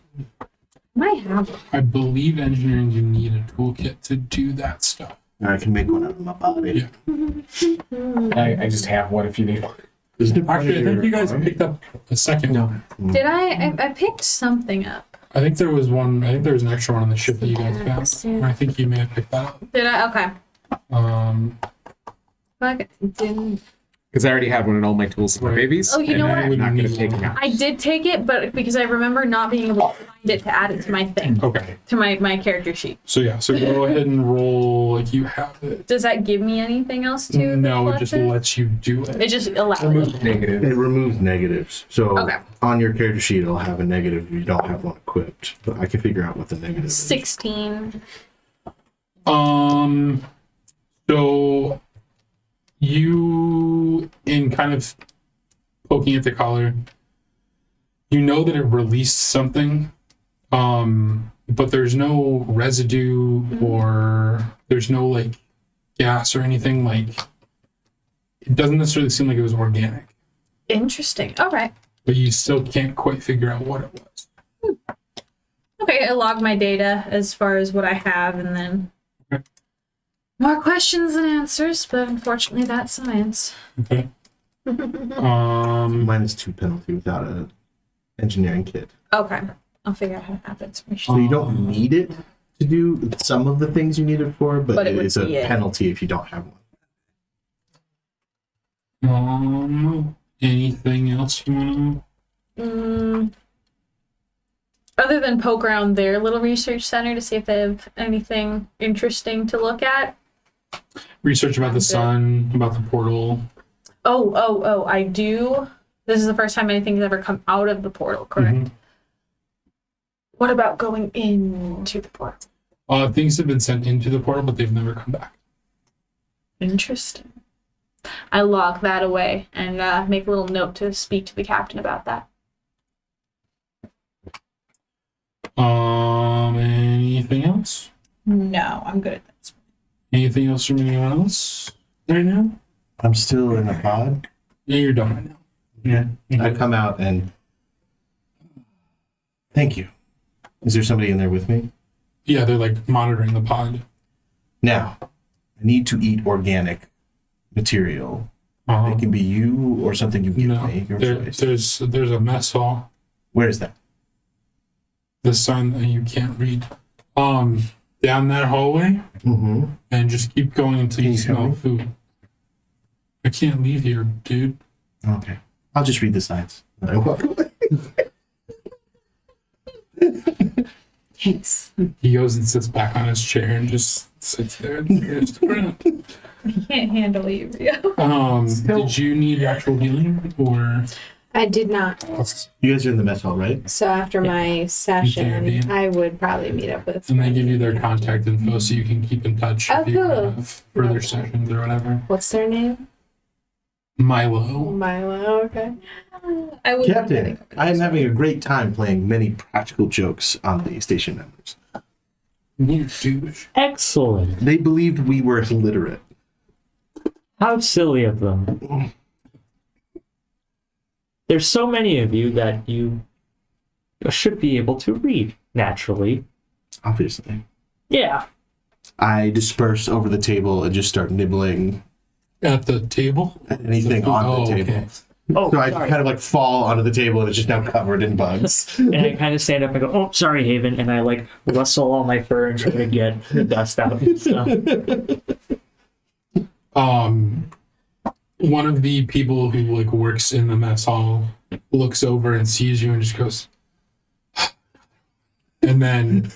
Might have one. I believe engineering, you need a toolkit to do that stuff. I can make one out of my body. Yeah. I just have one if you need one. Isn't it part of Actually, I think your you guys arm? picked up a second. No. Did I picked something up. I think there was one. I think there was an extra one on the ship that you guys found. I think you may have picked that up. Did I? Okay. Fuck, didn't. Because I already have one in all my tools for Right. babies. Oh, you know and what? I'm not going to Need take it one. out. I did take it, but because I remember not being able to find it to add it to my thing, Okay. to my character sheet. So yeah. So go ahead and roll like you have it. Does that give me anything else to? No, it just collected? lets you do it. It just allows it. Remove negative. It removes negatives. So Okay. on your character sheet, it'll have a negative if you don't have one equipped. But I can figure out what the negative is. 16. So you, in kind of poking at the collar, you know that it released something, but there's no residue or there's no like gas or anything. Like it doesn't necessarily seem like it was organic, Interesting. All right. but you still can't quite figure out what it was. Okay, I log my data as far as what I have, and then Okay. more questions than answers. But unfortunately, that's science. Okay. -2 penalty without a engineering kit. Okay, I'll figure out how to add that to my sheet. So you don't need it to do some of the things you need it for, but, But it it would is a be it. penalty if you don't have one. Anything else you want to? Other than poke around their little research center to see if they have anything interesting to look at. Research about the Good. sun, about the portal. Oh, I do This is the first time anything's ever come out of the portal, correct? Mhm. What about going into the portal? Things have been sent into the portal, but they've never come back. Interesting. I log that away and make a little note to speak to the captain about that. Anything else? No, I'm good at this. Anything else from anyone else right now? I'm still in a pod. Yeah, you're done right now. Yeah. I come out and thank you. Is there somebody in there with me? Yeah, they're like monitoring the pod. Now, I need to eat organic material. It can be you or something you give No, me. Your choice. there's a mess hall. Where is that? The sign that you can't read. Down that hallway, Mm-hmm. and just keep going until Can you you show smell me? food. I can't leave here, dude. Okay. I'll just read the signs. And I walk away. Thanks. He goes and sits back on his chair and just sits there and stares at the ground. I can't handle you, Rio. Did you need actual healing or? I did not. You guys are in the mess hall, right? So after my session, Yeah. I would probably meet up with. And they give you their contact info so you can keep in touch Oh, if you cool. have further sessions or whatever. What's their name? Milo. Milo. Okay. I would Captain, I am having a great time playing many practical jokes on the station members. You douche. Excellent. They believed we were illiterate. How silly of them. There's so many of you that you should be able to read naturally. Obviously. Yeah. I disperse over the table and just start nibbling At the table? at anything The food- on oh, the table. okay. Oh, So I sorry. kind of like fall onto the table and it's just now covered in bugs. And I kind of stand up and go, "Oh, sorry, Haven," and I like rustle all my fur and try to get the dust out and stuff. One of the people who like works in the mess hall looks over and sees you and just goes, and then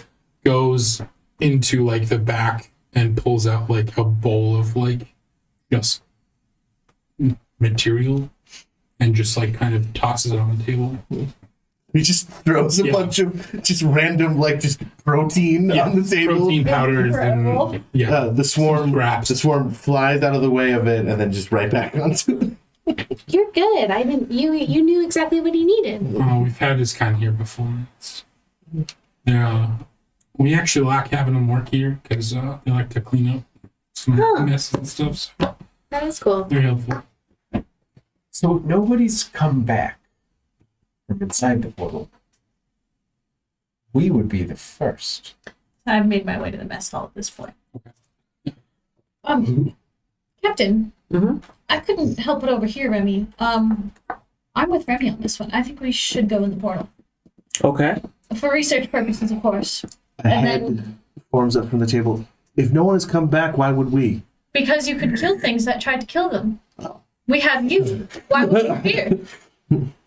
goes into like the back and pulls out like a bowl of like just material and just like kind of tosses it on the table. He just throws a Yeah. bunch of just random like just protein on the table. Protein powders Incredible. and yeah. The swarm Scraps. The swarm flies out of the way of it and then just right back onto it. You're good. I didn't. You knew exactly what he needed. We've had this kind here before. Yeah, we actually like having them work here because they like to clean up some Huh. messes and stuff. So That is cool. they're helpful. So nobody's come back from inside the portal. We would be the first. I've made my way to the mess hall at this point. Captain, I couldn't help but overhear Remy. I'm with Remy on this one. I think we should go in the portal. Okay. For research purposes, of course. A And head forms up from the table. If no one has come back, why would we? Because you could kill things that tried to kill them. We have you. Why would you fear?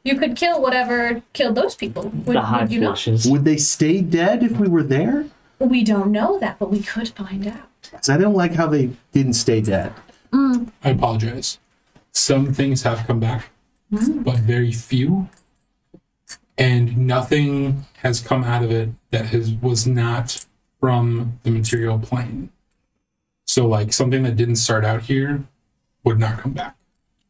You could kill whatever killed those people. Would, The hot would you not? fishes. Would they stay dead if we were there? We don't know that, but we could find out. 'Cause I don't like how they didn't stay dead. I apologize. Some things have come back, but very few, and nothing has come out of it that was not from the material plane. So, like something that didn't start out here would not come back.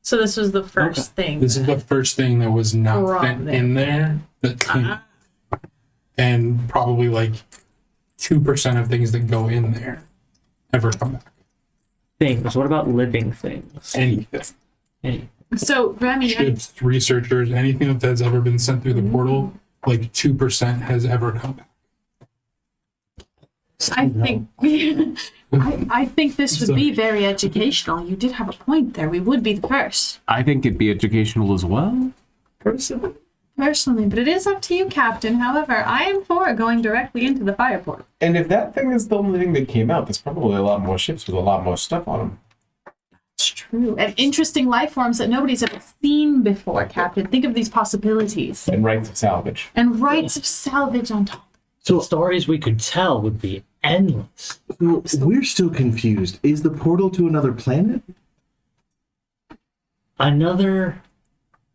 So this was the first thing. This is the first thing that was not Wrong sent there. in there that came, and probably like 2% of things that go in there ever come back. Things. What about living things? Anything. Any- So Remy, Ships, researchers, anything that has ever been sent through the portal, like 2% has ever come back. I think I think this would be very educational. You did have a point there. We would be the first. I think it'd be educational as well. Personally, but it is up to you, Captain. However, I am for going directly into the fire portal. And if that thing is the only thing that came out, there's probably a lot more ships with a lot more stuff on them. It's true. And interesting life forms that nobody's ever seen before, Captain. Think of these possibilities. And rights of salvage. And rights of salvage on top. So stories we could tell would be endless. We're still confused. Is the portal to another planet? Another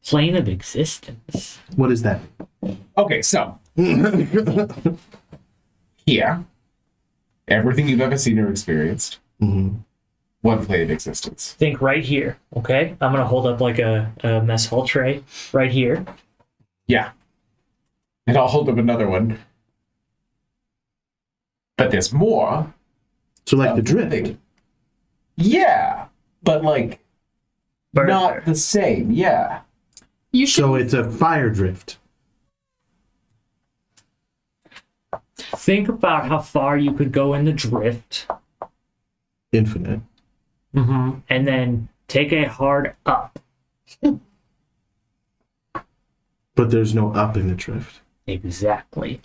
Plane of existence. What is that? Okay, so here, everything you've ever seen or experienced, one plane of existence. Think right here, okay? I'm gonna hold up like a mess hall tray right here. Yeah. And I'll hold up another one. But there's more. So like the drift. Yeah. But like Further. not the same. Yeah. You should. So it's a fire drift. Think about how far you could go in the drift. Infinite. And then take a hard up. But there's no up in the drift. Exactly.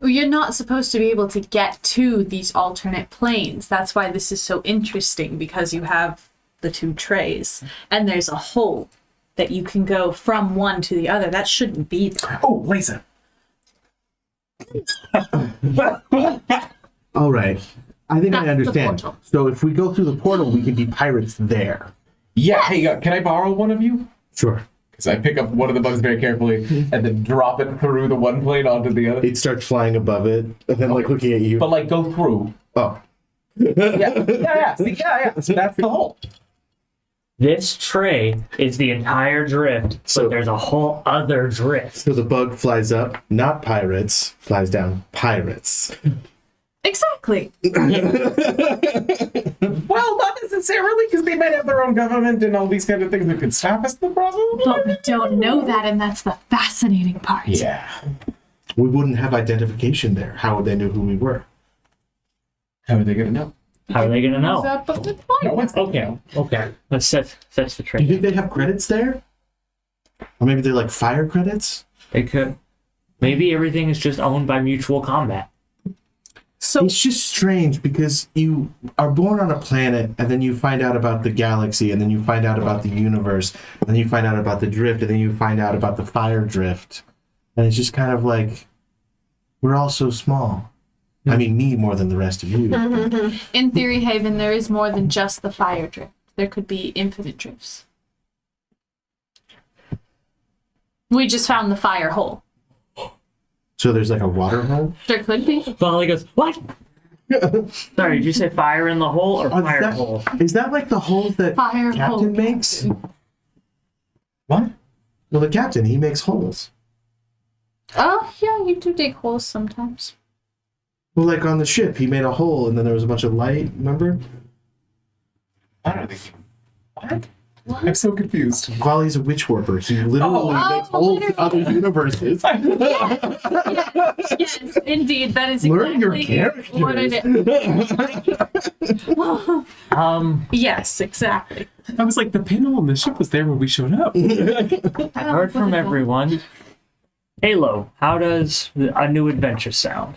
You're not supposed to be able to get to these alternate planes. That's why this is so interesting, because you have the two trays and there's a hole that you can go from one to the other. That shouldn't be there. Oh, laser. All right. I think That's I the understand. portal. So if we go through the portal, we can be pirates there. Yeah. Hey, can I borrow one of you? Sure. Because I pick up one of the bugs very carefully and then drop it through the one plane onto the other. It starts flying above it, and then like looking at you. But like go through. Oh. Yeah. See, yeah. So that's the hole. This tray is the entire drift, So- but there's a whole other drift. So the bug flies up, not pirates, flies down, pirates. Exactly. Well, not necessarily, because they might have their own government and all these kind of things that could stop us in the process. But we don't know that, and that's the fascinating part. Yeah. We wouldn't have identification there. How would they know who we were? How are they gonna know? How are they gonna know? That's a good No point. one's Okay. Let's set the Do you tray. think they have credits there? Or maybe they're like fire credits? They could. Maybe everything is just owned by mutual combat. So It's just strange because you are born on a planet and then you find out about the galaxy and then you find out about the universe and then you find out about the drift and then you find out about the fire drift. And it's just kind of like, we're all so small. I mean, me more than the rest of you. in Theory Haven, there is more than just the fire drift. There could be infinite drifts. We just found the fire hole. So there's like a water hole? There could be. Finally goes, what? Sorry, did you say fire in the hole or Oh, fire hole? Is that like the holes that Fire Captain hole. makes? What? Well, the Captain, he makes holes. Oh, yeah, you do dig holes sometimes. Well, like on the ship, he made a hole and then there was a bunch of light, remember? I don't think. What? I'm so confused. While he's a witch warper, he literally makes holes in other universes. Yes, indeed. That is Learn your exactly what it is. Yes, exactly. I was like, the pinhole in the ship was there when we showed up. I've heard from everyone. Halo, how does a new adventure sound?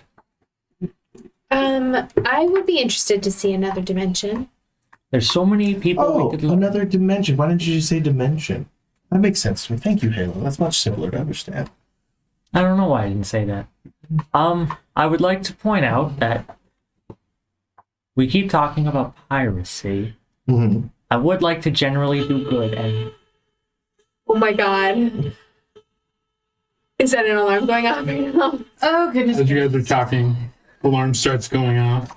I would be interested to see another dimension. There's so many people Oh, we could look. another dimension. Why didn't you just say dimension? That makes sense to me. Thank you, Halo. That's much simpler to understand. I don't know why I didn't say that. I would like to point out that we keep talking about piracy. Mm-hmm. I would like to generally do good, and Oh my god. Is that an alarm going off right now? Oh, goodness. As you guys are talking, alarm starts going off.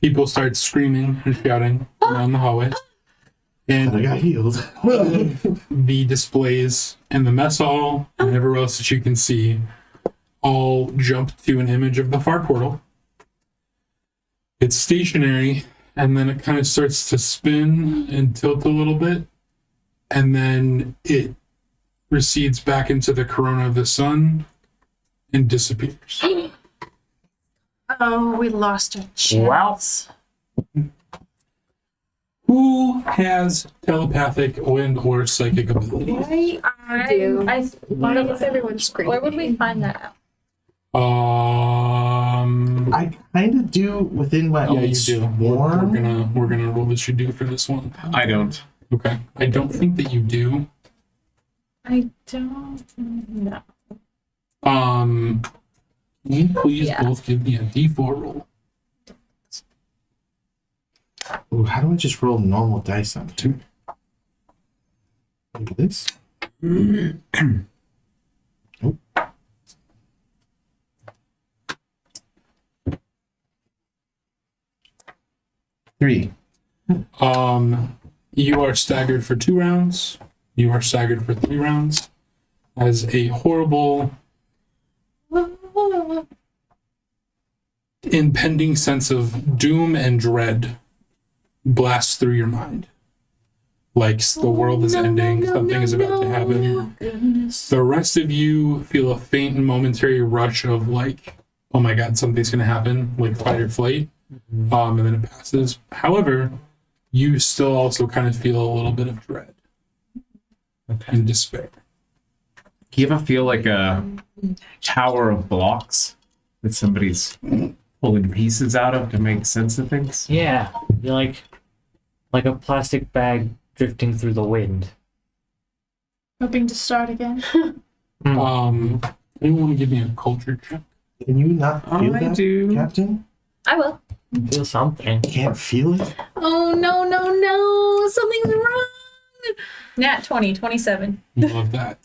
People start screaming and shouting around the hallway. And I And got healed. the displays in the mess hall and everywhere else that you can see all jump to an image of the far portal. It's stationary, and then it kind of starts to spin and tilt a little bit, and then it recedes back into the corona of the sun and disappears. Oh, we lost our chance. Who has telepathic and/or psychic abilities? I do. Why Why is everyone screaming? where would we find that out? I kind of do within my Yeah, own you do. We're swarm. gonna roll that you do for this one. I don't. Okay. I don't think that you do. I don't know. Can you please Yeah. both give me a D4 roll? Ooh, how do I just roll normal dice on it? Like this? Three. You are staggered for 2 rounds. You are staggered for 3 rounds. As a horrible, impending sense of doom and dread blasts through your mind. Like the world is ending, something is about to happen. The rest of you feel a faint and momentary rush of like, oh my god, something's gonna happen, like fight or flight. And then it passes. However, you still also kind of feel a little bit of dread and despair. Do you ever feel like a tower of blocks that somebody's pulling pieces out of to make sense of things? Yeah, you're like a plastic bag drifting through the wind. Hoping to start again. Anyone want to give me a culture check? Can you not feel I that, do. Captain? I will. Feel something. Can't feel it? Oh, no. Something's wrong. Nat 20, 27. You love that.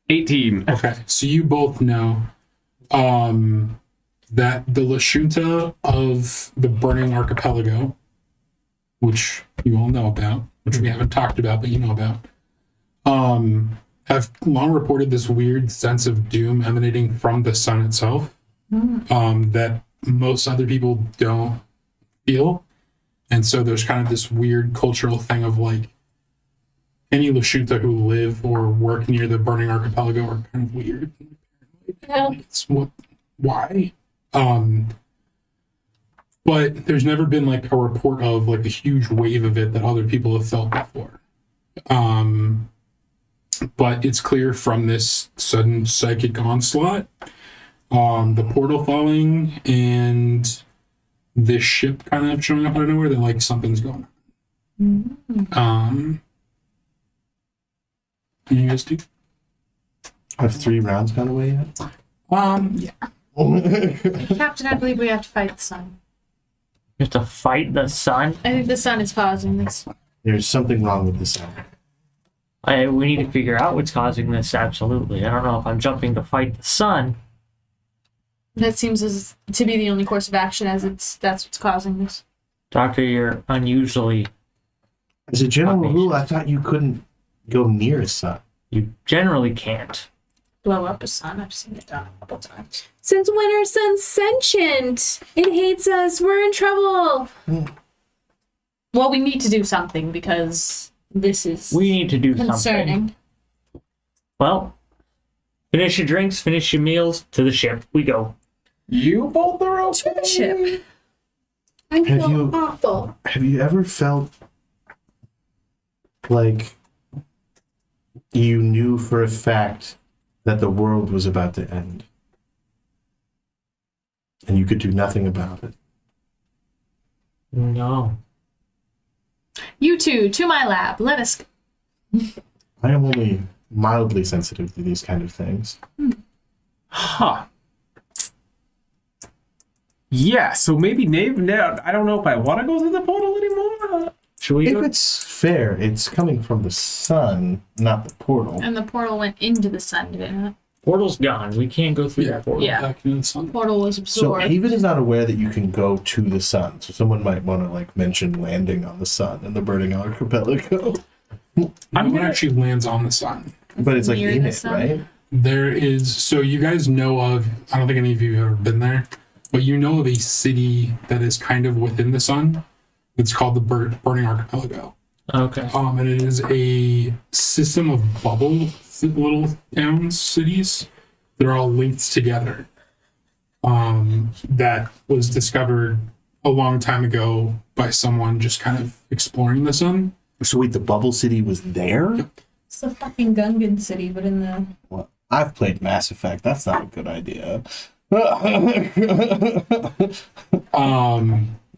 18. Okay, so you both know that the Lashunta of the Burning Archipelago, which you all know about, which we haven't talked about, but you know about, have long reported this weird sense of doom emanating from the sun itself that most other people don't feel. And so there's kind of this weird cultural thing of like, any Lashunta who live or work near the Burning Archipelago are kind of weird. Yeah. Like, it's why? But there's never been like a report of like a huge wave of it that other people have felt before. But it's clear from this sudden psychic onslaught, the portal falling and this ship kind of showing up out of nowhere, that like something's going on. Can you guys do? Have 3 rounds gone away yet? Yeah. Captain, I believe we have to fight the sun. You have to fight the sun. I think the sun is causing this. There's something wrong with the sound. We need to figure out what's causing this. Absolutely. I don't know if I'm jumping to fight the sun. That seems to be the only course of action, as that's what's causing this. Doctor, you're unusually. As a general Automation. rule, I thought you couldn't go near a sun. You generally can't. Blow up a sun. I've seen it done a couple times. Since when are suns sentient? It hates us. We're in trouble. Well, we need to do something because this is We need to do concerning. something. Well, finish your drinks, finish your meals, to the ship we go. You both are okay. To the ship. I Have feel you- awful. Have you ever felt like you knew for a fact that the world was about to end and you could do nothing about it? No. You two, to my lab. Let us go. I am only mildly sensitive to these kind of things. Huh. Yeah, so maybe now I don't know if I want to go through the portal anymore. Should we If go? it's fair, it's coming from the sun, not the portal. And the portal went into the sun, didn't it? Portal's gone. We can't go through Yeah. that portal. Yeah. Back in the sun. Portal was So absorbed. Haven is not aware that you can go to the sun. So someone might want to like mention landing on the sun and the burning archipelago. No one actually lands on the sun. But it's like Near in the it, sun? right? There is, so you guys know of, I don't think any of you have ever been there, but you know of a city that is kind of within the sun. It's called the Burning Archipelago. Okay. And it is a system of bubble little towns, cities that are all linked together. That was discovered a long time ago by someone just kind of exploring the sun. So wait, the bubble city was there? It's the fucking Gungan city, but in the... Well, I've played Mass Effect. That's not a good idea.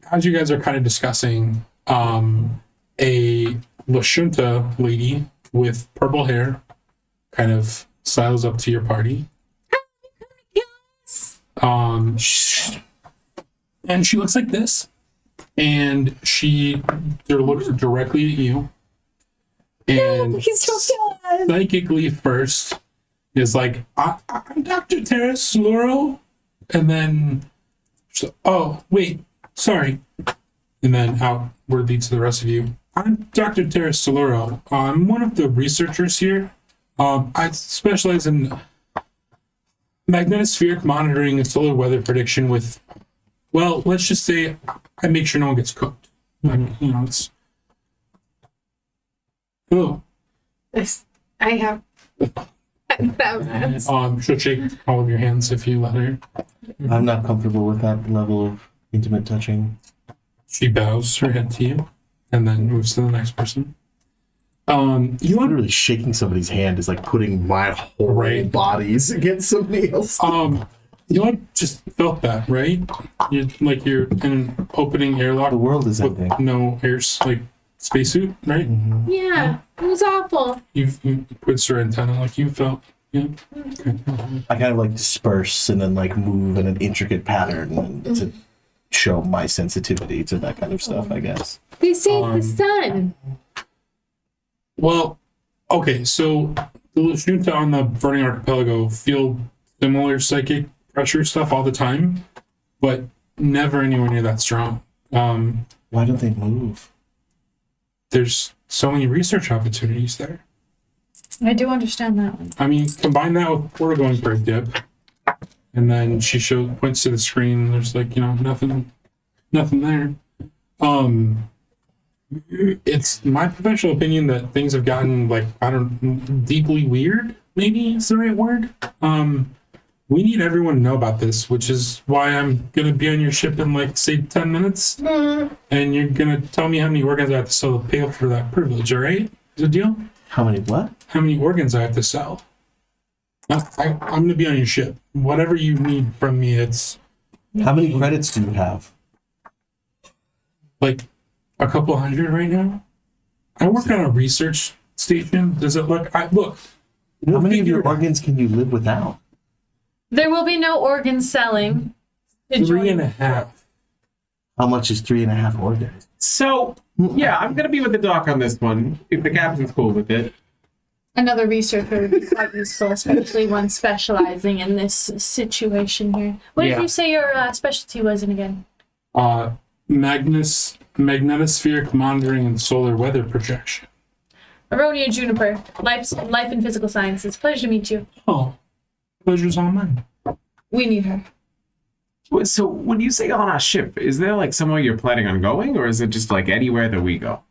As you guys are kind of discussing, a Lashunta lady with purple hair kind of sidles up to your party. And she looks like this, and she looks directly at you, and He's so psychically first is like, I'm Dr. Terrace Laurel. And then, oh, wait, sorry. And then outwardly to the rest of you, I'm Dr. Terrace Solero. I'm one of the researchers here. I specialize in magnetospheric monitoring and solar weather prediction with, well, let's just say I make sure no one gets cooked. Like, you know, it's... Hello. I have. She'll shake all of your hands if you let her. I'm not comfortable with that level of intimate touching. She bows her head to you and then moves to the next person. You want Literally shaking somebody's hand is like putting my whole Right. bodies against somebody else. you want just felt that, right? You're in an opening airlock The world is with ending. no like spacesuit, right? Yeah, it was awful. You puts her antenna like you felt. Yeah. Okay. I kind of like disperse and then like move in an intricate pattern to show my sensitivity to that kind of stuff, I guess. They saved the sun. Well, okay, so the Lashunta on the Burning Archipelago feel similar psychic pressure stuff all the time, but never anywhere near that strong. Why don't they move? There's so many research opportunities there. I do understand that one. I mean, combine that with we're going for a dip, and then she points to the screen. And there's like nothing there. It's my professional opinion that things have gotten deeply weird. Maybe is the right word. We need everyone to know about this, which is why I'm gonna be on your ship in say 10 minutes, and you're gonna tell me how many organs I have to sell to pay for that privilege. All right, is a deal? How many what? How many organs I have to sell? I'm gonna be on your ship. Whatever you need from me, it's How many credits do you have? like a couple hundred right now. I work on a research station. Does it look? Look. How many of figure your it out. organs can you live without? There will be no organ selling. Enjoy. 3.5. How much is 3.5 organs? So, yeah, I'm going to be with the doc on this one, if the captain's cool with it. Another researcher would be quite useful, especially one specializing in this situation here. What did Yeah. you say your specialty was in again? Magnetospheric monitoring and solar weather projection. Aronia Juniper, life and physical sciences. Pleasure to meet you. Oh, pleasure's all mine. We need her. So, when you say on our ship, is there somewhere you're planning on going, or is it just anywhere that we go?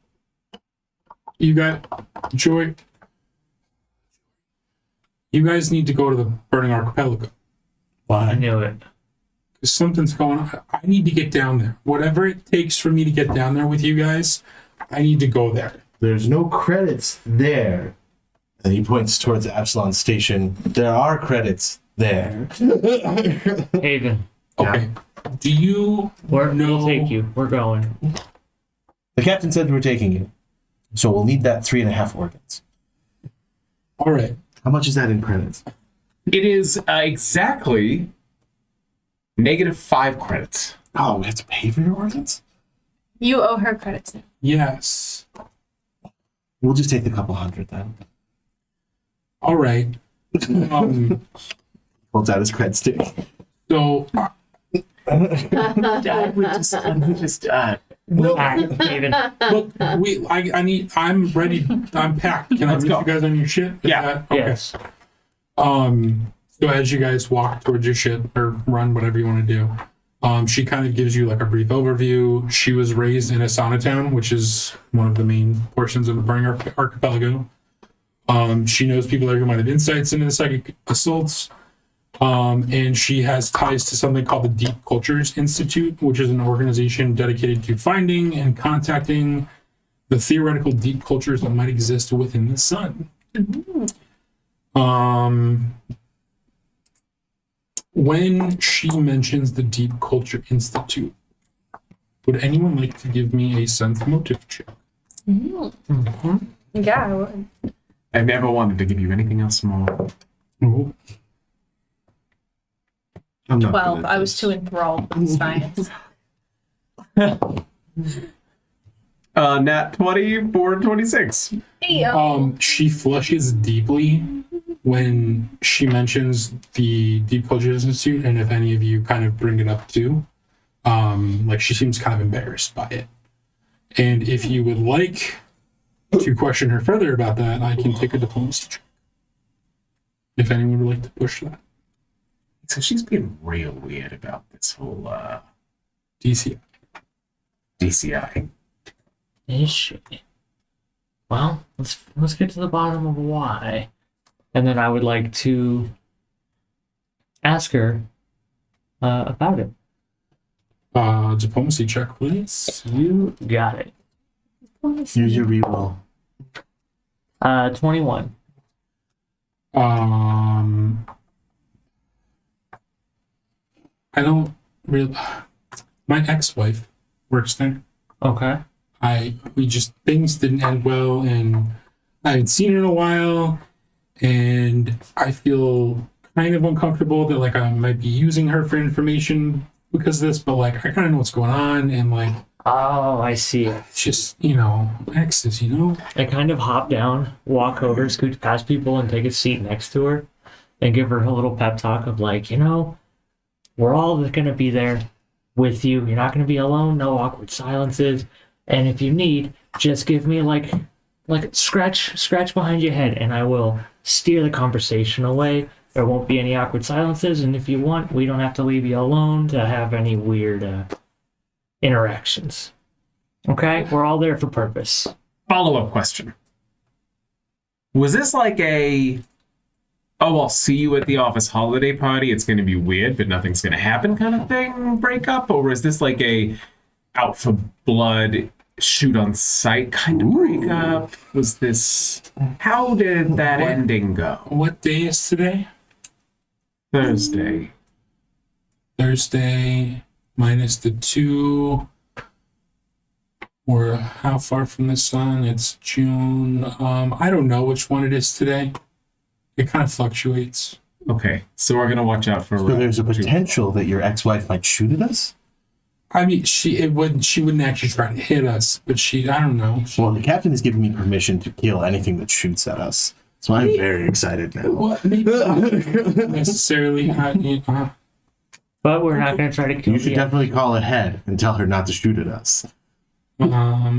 You got Joy. You guys need to go to the Burning Archipelago. I knew it. Because something's going on. I need to get down there. Whatever it takes for me to get down there with you guys, I need to go there. There's no credits there. And he points towards the Epsilon station. There are credits there. Haven, Okay. Do you we'll know? take you. We're going. The captain said we're taking you. So we'll need that 3.5 organs. All right. How much is that in credits? It is exactly -5 credits. Oh, we have to pay for your organs? You owe her credits now. Yes. We'll just take the couple hundred then. All right. Holds out his cred stick. So I would just Haven. look, I'm ready. I'm packed. Can Let's I meet go. you guys on your ship? Is Yeah. that- okay. Yes. So as you guys walk towards your ship or run, whatever you want to do, she kind of gives you a brief overview. She was raised in Asana Town, which is one of the main portions of the Burning Archipelago. She knows people there who might have insights into the psychic assaults. And she has ties to something called the Deep Cultures Institute, which is an organization dedicated to finding and contacting the theoretical deep cultures that might exist within the sun. When she mentions the Deep Culture Institute, would anyone like to give me a sense motive check? Yeah, I would. I've never wanted to give you anything else more. Oh, I'm not 12. good at I was this. too enthralled with science. Nat 20 for 26. She flushes deeply when she mentions the Deep Cultures Institute, and if any of you kind of bring it up too, like she seems kind of embarrassed by it. And if you would like to question her further about that, I can take a diplomacy check. If anyone would like to push that. So she's being real weird about this whole DC. DCI. Is she? Well, let's get to the bottom of why. And then I would like to ask her about it. Diplomacy check, please. You got it. Use your reroll. 21. I don't really. My ex-wife works there. Okay. Things didn't end well, and I haven't seen her in a while, and I feel kind of uncomfortable that like I might be using her for information because of this, but like I kind of know what's going on, and like Oh, I see. it's just exes, I kind of hop down, walk over, scoot past people, and take a seat next to her, and give her a little pep talk of like, we're all going to be there with you. You're not going to be alone. No awkward silences. And if you need, just give me like scratch behind your head, and I will steer the conversation away. There won't be any awkward silences, and if you want, we don't have to leave you alone to have any weird interactions. Okay, we're all there for purpose. Follow-up question. Was this like a, oh, I'll see you at the office holiday party, it's going to be weird, but nothing's going to happen kind of thing breakup? Or is this like a out for blood, shoot on sight kind of breakup? Was this, how did that ending go? What day is today? Thursday. Thursday minus the 2. We're how far from the sun? It's June. I don't know which one it is today. It kind of fluctuates. Okay, so we're going to watch out for... So there's a potential that your ex-wife might shoot at us? I mean, she wouldn't actually try to hit us, but I don't know. Well, the captain has given me permission to kill anything that shoots at us. So I'm very excited now. What? Maybe not necessarily. But we're not going to try to kill You should you. definitely call ahead and tell her not to shoot at us. Are Now,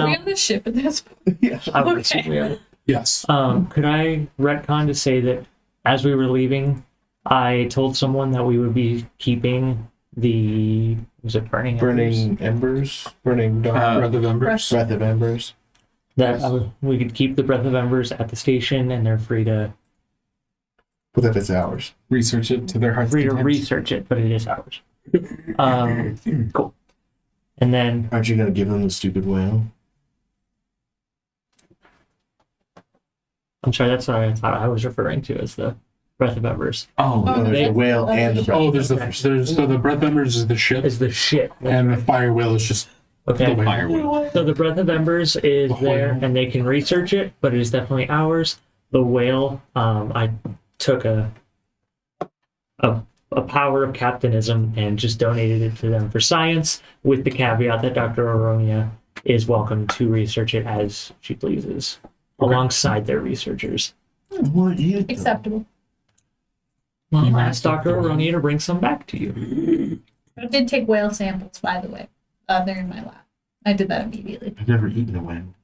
we on the ship at this point? I would Okay. assume we are. Yes. Could I retcon to say that as we were leaving, I told someone that we would be keeping was it burning? Embers? Burning dark. Breath of Embers. Breath of embers. That we could keep the Breath of Embers at the station, and they're free to But that it's ours. Research it to their heart's content. research it, but it is ours. Cool. And then Aren't you going to give them the stupid whale? I'm sorry, that's what I thought I was referring to as the Breath of Embers. Oh, No, there's the whale and the breath. Oh, so the Breath of Embers is the ship, Is the ship. and the Fire Whale is just Okay. the fire whale. wheel. So the Breath of Embers is there, and they can research it, but it is definitely ours. The whale, I took a power of captainism and just donated it to them for science, with the caveat that Dr. Aronia is welcome to research it as she pleases, alongside their researchers. What is it? Acceptable. Well, You ask might have Dr. to- Aronia to bring some back to you. I did take whale samples, by the way. They're in my lab. I did that immediately. I've never eaten a whale.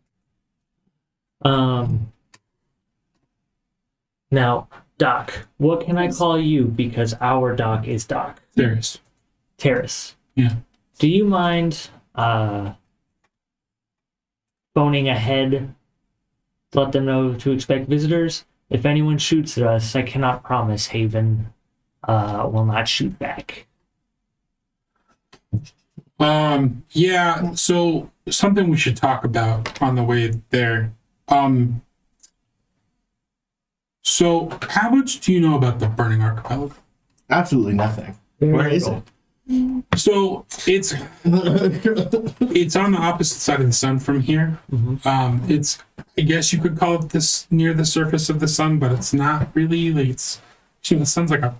Now, Doc, what can I call you? Because our Doc is Doc. There's. Terrace. Yeah. Do you mind phoning ahead to let them know to expect visitors? If anyone shoots at us, I cannot promise Haven will not shoot back. Yeah, so something we should talk about on the way there. So how much do you know about the Burning Archipelago? Absolutely nothing. Where is it? So it's on the opposite side of the sun from here. It's, I guess you could call it this near the surface of the sun, but it's not really. Like it's, the sun's like a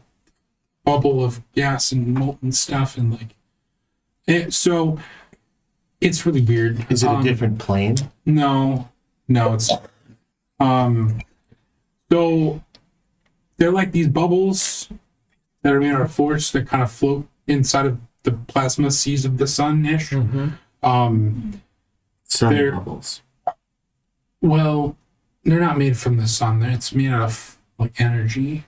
bubble of gas and molten stuff, and like so It's really weird. Is it a different plane? No, it's so they're like these bubbles that are made out of force that kind of float inside of the plasma seas of the sun-ish. Sun They're- bubbles. Well, they're not made from the sun. It's made out of like energy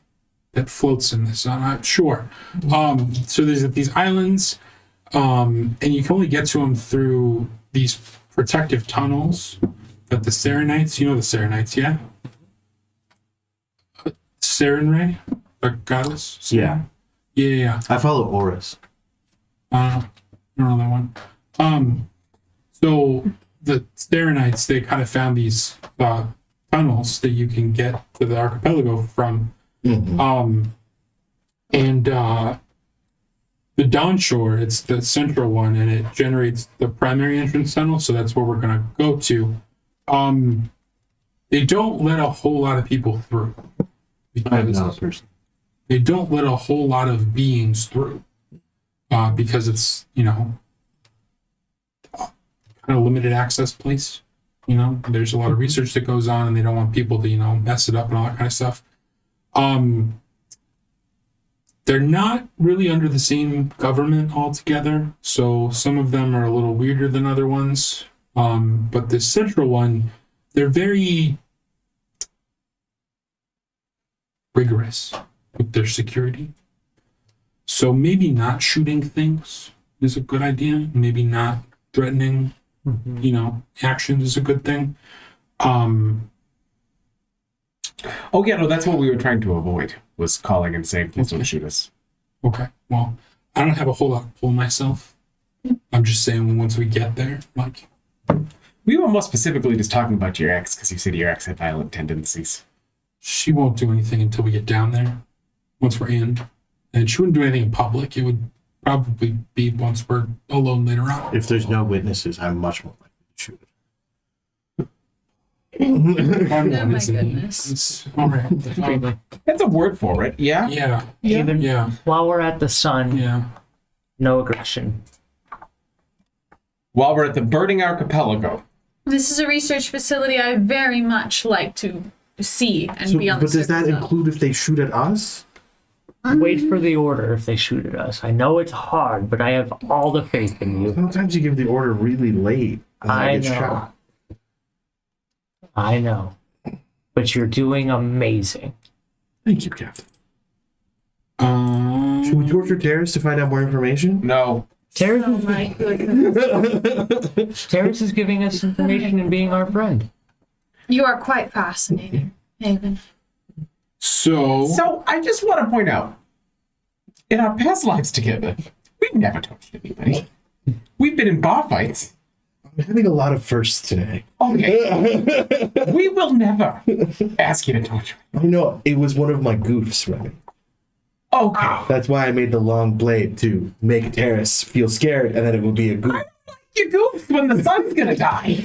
that floats in the sun. Sure. So there's these islands, and you can only get to them through these protective tunnels that the Serenites, you know the Serenites, yeah? Serenray, the goddess? Yeah. Yeah. I follow Horus. I don't know that one. So the Serenites, they kind of found these tunnels that you can get to the archipelago from. And the Dawn Shore, it's the central one, and it generates the primary entrance tunnel, so that's where we're gonna go to. They don't let a whole lot of people through. I'm not a person. They don't let a whole lot of beings through. Because it's, kind of limited access place. There's a lot of research that goes on, and they don't want people to, mess it up and all that kind of stuff. They're not really under the same government altogether, so some of them are a little weirder than other ones. But the central one, they're very rigorous with their security. So maybe not shooting things is a good idea. Maybe not threatening, actions is a good thing. Oh yeah, no, that's what we were trying to avoid, was calling and saying, please don't shoot us. Okay. Well, I don't have a whole lot to pull myself. I'm just saying once we get there, like, We were more specifically just talking about your ex, because you said your ex had violent tendencies. she won't do anything until we get down there. Once we're in. And she wouldn't do anything in public. It would probably be once we're alone later on. If there's no witnesses, I'm much more likely to shoot it. Oh my goodness. It's all right. That's a word for it, yeah? Yeah. Even Yeah. while we're at the sun, Yeah. no aggression. While we're at the Birding Archipelago. This is a research facility I very much like to see and So, be on but the does that surface of. include if they shoot at us? Wait for the order if they shoot at us. I know it's hard, but I have all the faith in you. Sometimes you give the order really late. And then I get know. shot. I know. But you're doing amazing. Thank you, Captain. Should we torture Terrace to find out more information? No. Terrence, Oh my goodness. Terrence is giving us information and being our friend. You are quite fascinating, Haven. So, I just want to point out, in our past lives together, we've never tortured anybody. We've been in bar fights. I'm having a lot of firsts today. Okay. We will never ask you to torture me. I know, it was one of my goofs, Remy. Okay. That's why I made the long blade to make Terrace feel scared, and then it would be a goof. You goof when the sun's gonna die.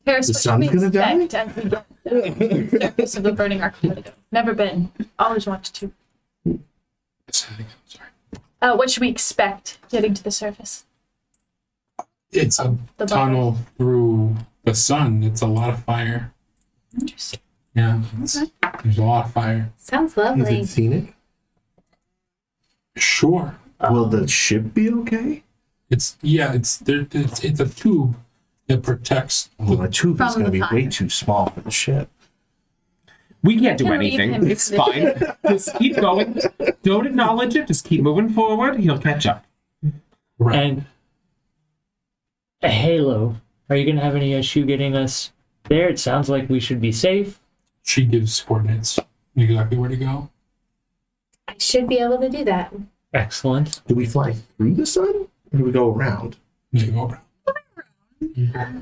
Paris, The what sun's should we gonna die? expect as we get to the surface of the burning archipelago? Never been. Always wanted to. Sorry. What should we expect getting to the surface? It's a The tunnel through the sun. It's a lot of fire. Interesting. Yeah. There's a lot of fire. Sounds Is lovely. it scenic? Sure. Will the ship be okay? It's a tube that protects Well, a tube is From going to the be way fire. too small for the ship. We can't do Can leave anything. him It's to the- fine. Just keep going. Don't acknowledge it. Just keep moving forward. He'll catch up. right. And Halo, are you going to have any issue getting us there? It sounds like we should be safe. She gives coordinates exactly where to go. I should be able to do that. Excellent. Do we fly through the sun? Or do we go around? You go around.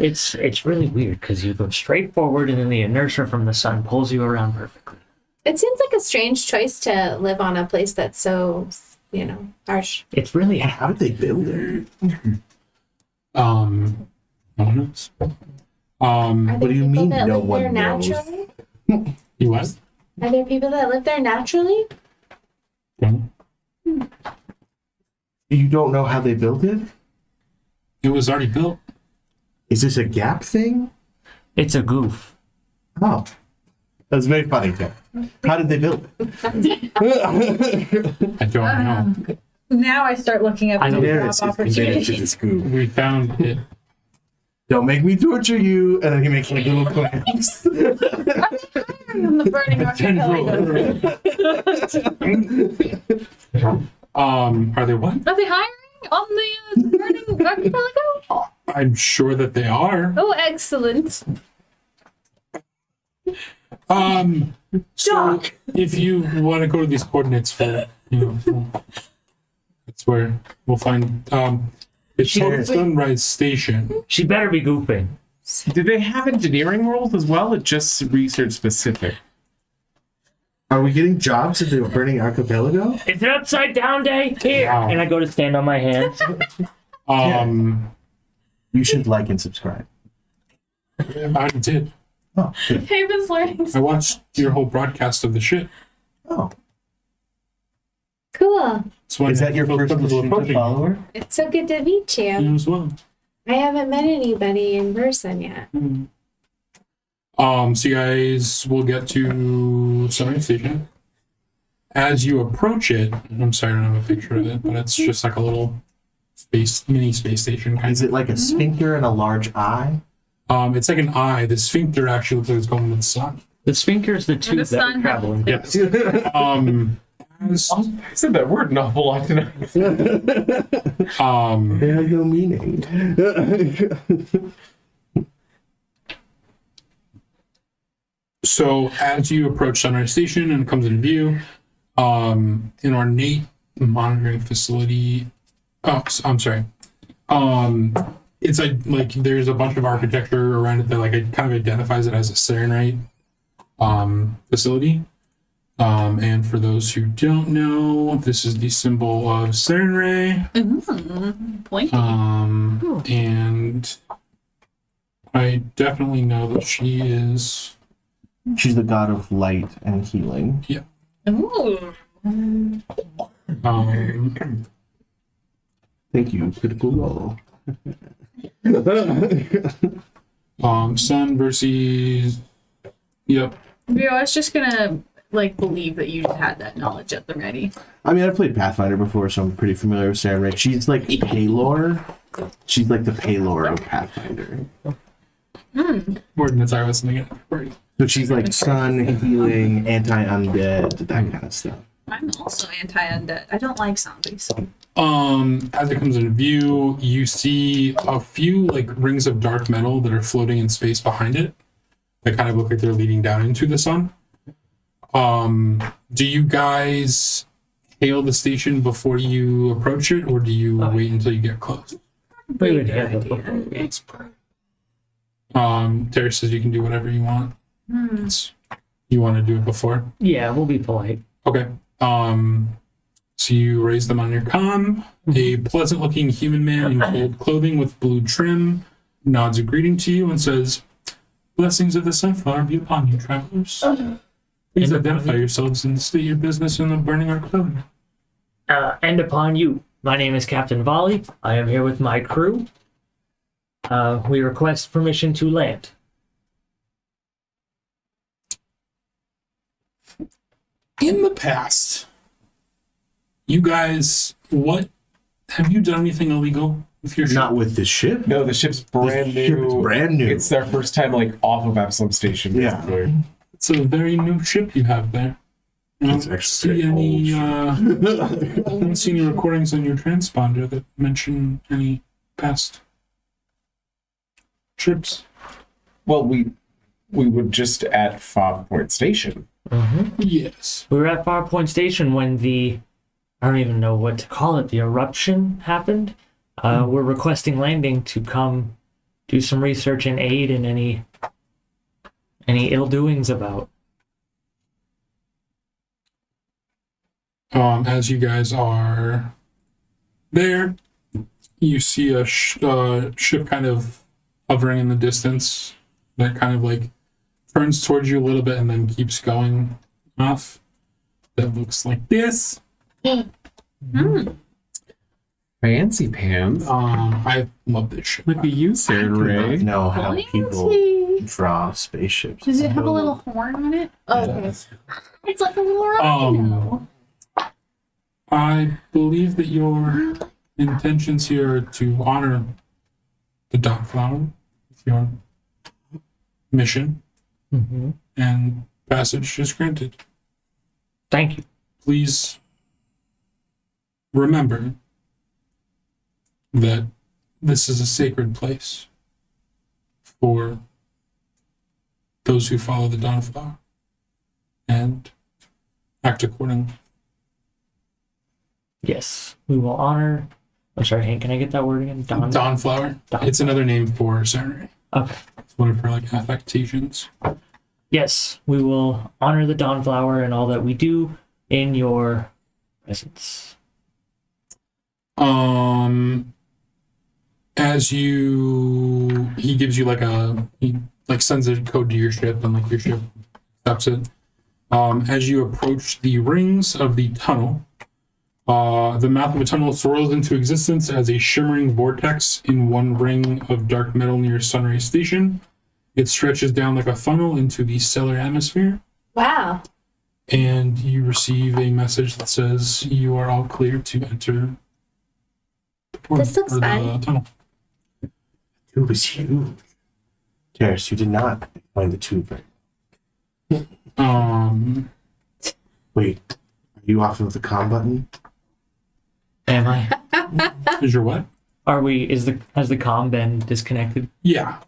It's really weird because you go straight forward and then the inertia from the sun pulls you around perfectly. It seems like a strange choice to live on a place that's so, harsh. It's really How did they build it? No one knows. Are there What do you people mean that no live there one knows? naturally? You what? Are there people that live there naturally? Don't. You don't know how they built it? It was already built. Is this a gap thing? It's a goof. Oh. That's very funny, Tim. How did they build it? I don't know. Now I start looking up I know job Daenerys is committed to opportunities. this group. We found it. Don't make me torture you, and then he makes like little clams. On the burning archipelago. Are they what? Are they hiring on the burning archipelago? I'm sure that they are. Oh, excellent. So if you want to go to these coordinates for, that's where we'll find, it's called Sunrise Station. She better be goofing. Do they have engineering roles as well, or just research specific? Are we getting jobs at the Burning Archipelago? It's an upside down day here, Wow. and I go to stand on my hands. You should like and subscribe. I did. Oh, good. Haven's learning. I watched your whole broadcast of the shit. Oh, Cool. That's why is that your I feel first comfortable Misfit approaching follower? It's so good to meet you. you as well. I haven't met anybody in person yet. So you guys will get to Sunrise Station. As you approach it, I'm sorry, I don't have a picture of it, but it's just like a little mini space station kind Is it like a sphincter and a large eye? It's like an eye. The sphincter actually looks like it's going to the sun. The sphincter is the tube that sun we're traveling. Yes. As, I said that word an awful lot tonight. They have no meaning. so as you approach Sunrise Station and it comes into view, an ornate monitoring facility. Oh, I'm sorry. It's like there's a bunch of architecture around it that like it kind of identifies it as a Serenite facility. And for those who don't know, this is the symbol of Serenray. Point. And I definitely know that she is. She's the god of light and healing. Ooh. Thank you, critical role. Sun versus. Yep. Yeah, I was just gonna believe that you had that knowledge at the ready. I mean, I've played Pathfinder before, so I'm pretty familiar with Sarenrae. She's like Paylor. She's like the Paylor of Pathfinder. Ordinance, I was listening it. So she's like sun, healing, anti-undead, that kind of stuff. I'm also anti-undead. I don't like zombies. As it comes into view, you see a few like rings of dark metal that are floating in space behind it. That kind of look like they're leading down into the sun. Do you guys hail the station before you approach it, or do you wait until you get close? We would have it. Terry says you can do whatever you want. You want to do it before? Yeah, we'll be polite. Okay. So you raise them on your comm. A pleasant-looking human man in gold clothing with blue trim nods a greeting to you and says, "Blessings of the Sunflower be upon you, travelers. Please identify yourselves and state your business in the Burning Archipelago." And upon you. My name is Captain Volley. I am here with my crew. We request permission to land. In the past, you guys, what have you done anything illegal with your ship? Not with this ship. No, the ship's brand This ship new. is brand new. It's their first time off of Absalom Station. Yeah. basically. It's a very new ship you have there. I It's don't actually see any. old I don't see any recordings on your transponder that mention any past trips. Well, we were just at Fob Point Station. Yes. We were at Farpoint Station when I don't even know what to call it, the eruption happened. We're requesting landing to come do some research and aid in any ill doings about. As you guys are there, you see a ship kind of hovering in the distance that kind of turns towards you a little bit and then keeps going off. That looks like this. Fancy Fancy pants. I love this ship. Look at you, I Sarah do not Ray. know how people Fancy. draw spaceships. Does it have a So- little horn on it? Oh, Okay. It's like a little rhino. I believe that your intentions here are to honor the Darkflower with your mission, Mm-hmm. and passage is granted. Thank you. Please remember that this is a sacred place for those who follow the Dawnflower and act accordingly. Yes, we will honor. I'm sorry, Hank. Can I get that word again? Dawnflower. It's another name for Serenity. Okay. It's one of her like affectations. Yes, we will honor the Dawnflower and all that we do in your presence. As he gives you like he sends a code to your ship, and like your ship accepts it. As you approach the rings of the tunnel, the mouth of a tunnel swirls into existence as a shimmering vortex in one ring of dark metal near Sunray Station. It stretches down like a funnel into the stellar atmosphere, wow. and you receive a message that says you are all clear to enter the portal, This looks or the fine. tunnel. Tube is huge. Terrace, you did not find the tube very. Wait, are you off of the com button? Am I? Is your what? Are we? Has the comm been disconnected? Yeah.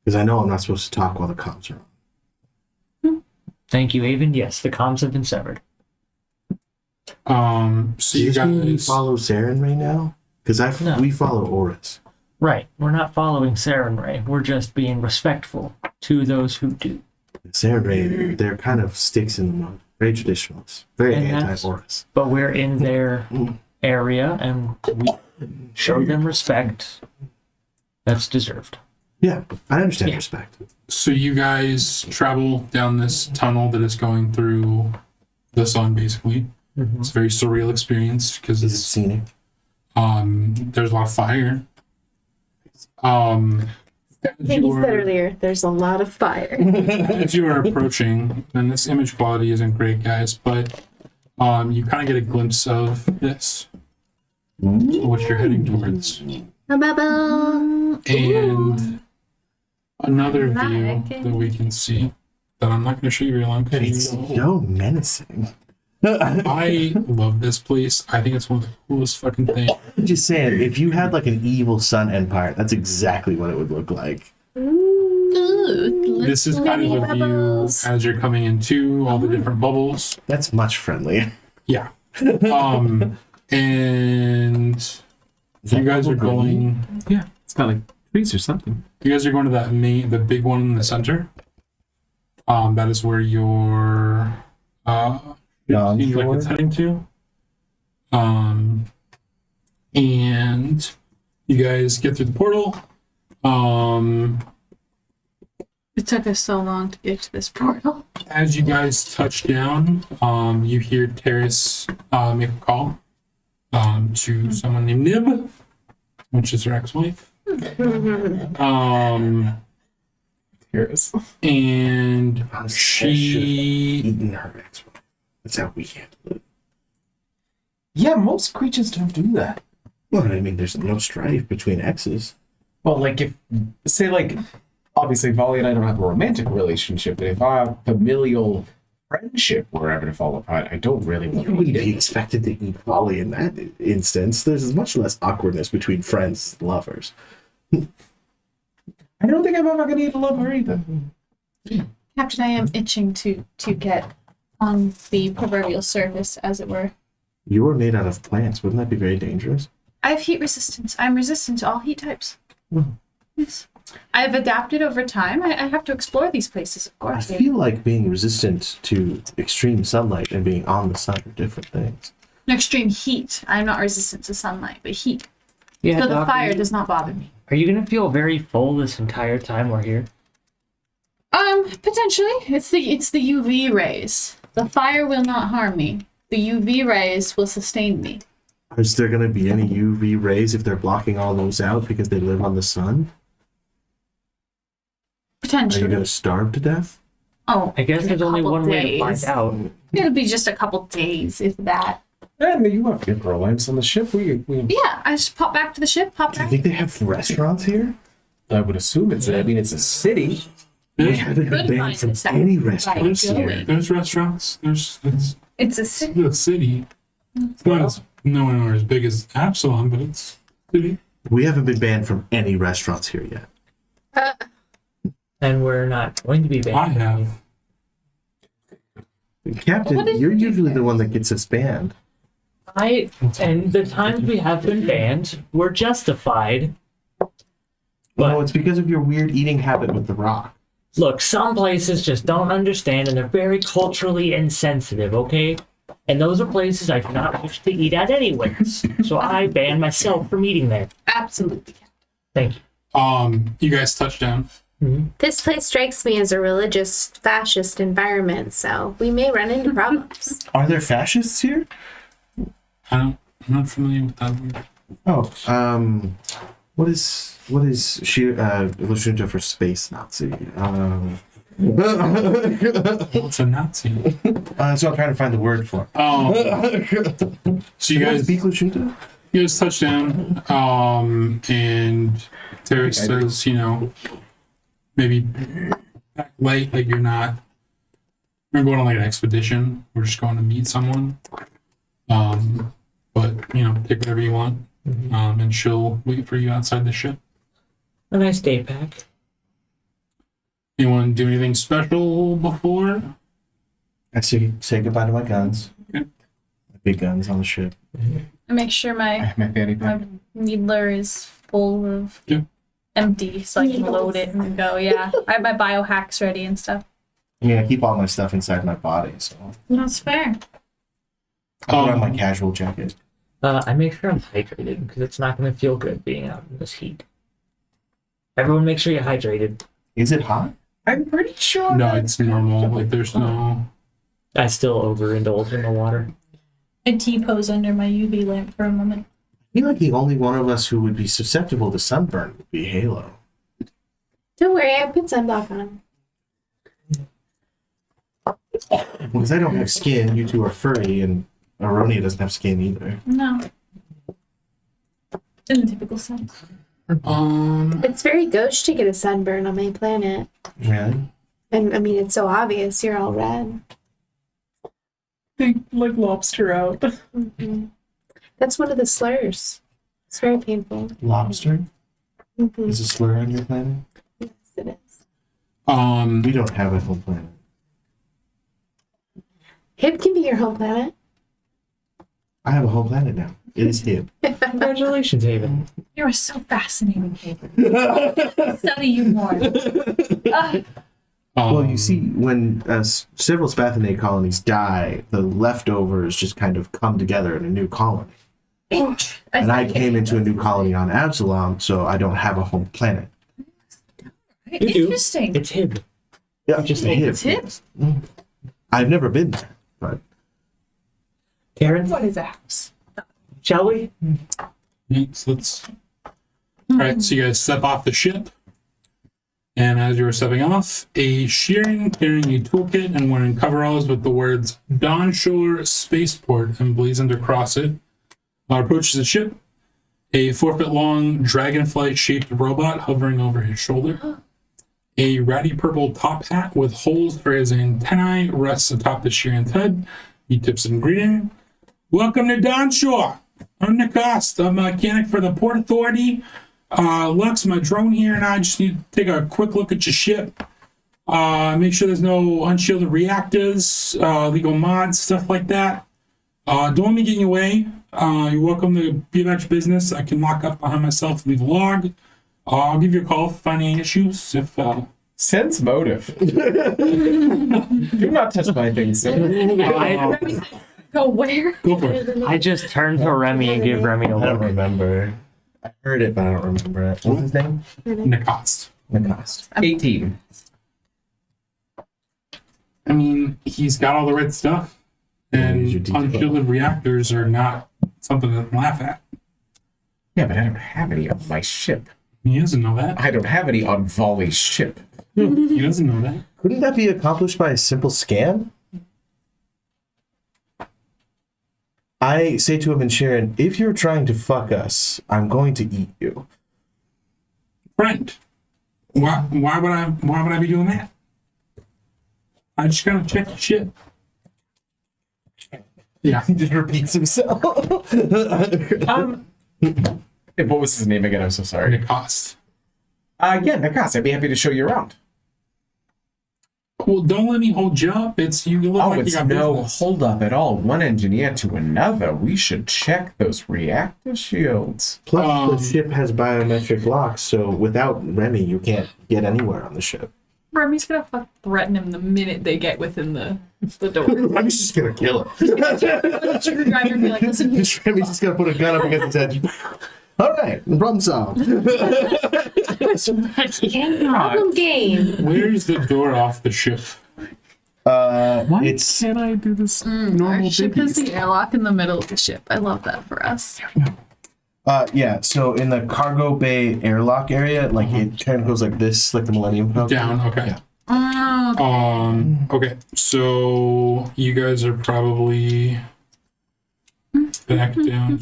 Because I know I'm not supposed to talk while the comms are on. Thank you, Avon. Yes, the comms have been severed. So you guys follow Saren right now? Because No. we follow Oris. Right. We're not following Saren Ray. We're just being respectful to those who do. Saren Ray, they're kind of sticks in the mud. Very traditionalist. Very And that's- anti-Oris. But we're in their area and we show them respect that's deserved. Yeah, I understand Yeah. respect. So you guys travel down this tunnel that is going through the sun, basically. It's a very surreal experience because Is it it's scenic? there's a lot of fire. As Like you you said are, earlier, there's a lot of fire. as you are approaching, and this image quality isn't great, guys, but you kind of get a glimpse of this, what you're heading towards, A bubble. and another view Dramatic. that we can see that I'm not going to show you very long because It's so menacing. I love this place. I think it's one of the coolest fucking things. I'm just saying, if you had like an evil sun empire, that's exactly what it would look like. This is kind of a view bubbles. as you're coming into all the different bubbles. That's much friendlier. Yeah. And you guys are going. Yeah, it's got like trees or something. You guys are going to the big one in the center. That is where your seems like it's heading to. And you guys get through the portal. It took us so long to get to this portal. As you guys touch down, you hear Terrace make a call to someone named Nib, which is her ex-wife. Here's. And Honestly, she eaten her ex-wife. That's how we handle it. Yeah, most creatures don't do that. Well, I mean, there's no strife between exes. Well, like if say like obviously Volley and I don't have a romantic relationship, but if our familial friendship were ever to fall apart, I don't really want You to wouldn't eat be it. expected to eat Polly in that instance. There's much less awkwardness between friends and lovers. I don't think I'm ever gonna eat a lover either. Captain, I am itching to get on the proverbial surface, as it were. You were made out of plants. Wouldn't that be very dangerous? I have heat resistance. I'm resistant to all heat types. Yes. I've adapted over time. I have to explore these places, of I course. feel like being resistant to extreme sunlight and being on the sun are different things. No, extreme heat. I'm not resistant to sunlight, but heat. Yeah, So the Doc, fire does not bother me. Are you gonna feel very full this entire time we're here? Potentially. It's the UV rays. The fire will not harm me. The UV rays will sustain me. Is there going to be any UV rays if they're blocking all those out because they live on the sun? Are you Potentially. going to starve to death? Oh, I guess in a there's only couple one way to find days. out. It'll be just a couple days, if that. And you have your grow lamps on the ship. We Yeah, I just pop back to the ship, pop Do you back. think they have restaurants here? I would assume it's. I mean, it's a city. We There's, haven't been Good banned find from this out. any restaurants Right, here. there's restaurants. It's It's a city. a city. It's not as nowhere as big as Absalom, but it's a city. We haven't been banned from any restaurants here yet. And we're not going to be banned. I have. Captain, What did you're you do usually the there? one that gets us banned. And the times we have been banned were justified. No, But it's because of your weird eating habit with the rock. look, some places just don't understand and they're very culturally insensitive, okay? And those are places I do not wish to eat at anyways. So I ban myself from eating there. Absolutely. Thank you. You guys touched down. This place strikes me as a religious fascist environment, so we may run into problems. Are there fascists here? I'm not familiar with that word. Oh, what is she Lashunta for space Nazi? It's a Nazi. That's what I'm trying to find the word for. So you guys speak Lashunta? You guys touch down, and Terry says, maybe back late, like you're not, we're going on like an expedition. We're just going to meet someone. But, take whatever you want, and she'll wait for you outside the ship. A nice day pack. Anyone do anything special before? I say goodbye to my guns. Okay. My big guns on the ship. I make sure my My fanny pack. needler is full of Yeah. empty so I can load it and go. Yeah. I have my biohacks ready and stuff. I mean, I keep all my stuff inside my body, so That's fair. I put on my casual jacket. I make sure I'm hydrated because it's not going to feel good being out in this heat. Everyone make sure you're hydrated. Is it hot? I'm pretty sure. No, it's normal. Like, there's no. I still overindulge in the water. I T-pose under my UV lamp for a moment. I feel like the only one of us who would be susceptible to sunburn would be Halo. Don't worry, I put sunblock on. Because I don't have skin, you two are furry, and Aronia doesn't have skin either. No. In the typical sense. It's very gauche to get a sunburn on my planet. Really? And I mean, it's so obvious. You're all red. They like lobster out. That's one of the slurs. It's very painful. Lobster Mm-hmm. is a slur on your planet? Yes, it is. We don't have a home planet. Hib can be your home planet. I have a home planet now. It is Hib. Congratulations, Haven. You are so fascinating, Caitlin. Study you more. Well, you see, when several Spathenate colonies die, the leftovers just kind of come together in a new colony. And I came into a new colony on Absalom, so I don't have a home planet. You do. Interesting. It's him. Yeah, just a Hib. It's Hib? I've never been there, but Karen, What is a house? shall we? So let's. All right, so you guys step off the ship, and as you were stepping off, a shearing carrying a toolkit and wearing coveralls with the words "Dawn Shore Spaceport" emblazoned across it approaches the ship. A 4-foot-long dragonfly-shaped robot hovering over his shoulder. A ratty purple top hat with holes for his antennae rests atop the shearing's head. He tips in greeting. Welcome to Dawn Shore. I'm Nick Ost. I'm a mechanic for the Port Authority. Lux, my drone here, and I just need to take a quick look at your ship. Make sure there's no unshielded reactors, legal mods, stuff like that. Don't let me get in your way. You're welcome to be about your business. I can lock up behind myself, leave a log. I'll give you a call if I find any issues. If Sense motive. Do not touch my things, sir. Go where? go for it. I just turn to Remy and give Remy a I don't look. remember. I heard it, but I don't remember it. What's his name? Nicost. Lacoste. 18. I mean, he's got all the right stuff, and use your detail. unshielded reactors are not something to laugh at. Yeah, but I don't have any on my ship. He doesn't know that. I don't have any on Volley's ship. He doesn't know that. Couldn't that be accomplished by a simple scan? I say to him and Sharon, if you're trying to fuck us, I'm going to eat you. Friend, why would I be doing that? I just gotta check the shit. Yeah. He just repeats himself. What was his name again? I'm so sorry. Cost. Yeah, Nakas, I'd be happy to show you around. Well, don't let me hold you up. It's you look Oh, like you it's got no business. hold up at all. One engineer to another. We should check those reactor shields. Plus, the ship has biometric locks, so without Remy, you can't get anywhere on the ship. Remy's gonna fuck threaten him the minute they get within the door. Remy's just gonna kill him. Screwdriver and be like, listen, Remy's just gonna put a gun up against his head. All right, problem solved. Problem game. Where's the door off the ship? It's Can I do this? our ship has the airlock in the middle of the ship. I love that for us. yeah. So in the cargo bay airlock area, like it kind of goes like this, like the Millennium Falcon. Down. Okay. Yeah. Okay. So you guys are probably back down.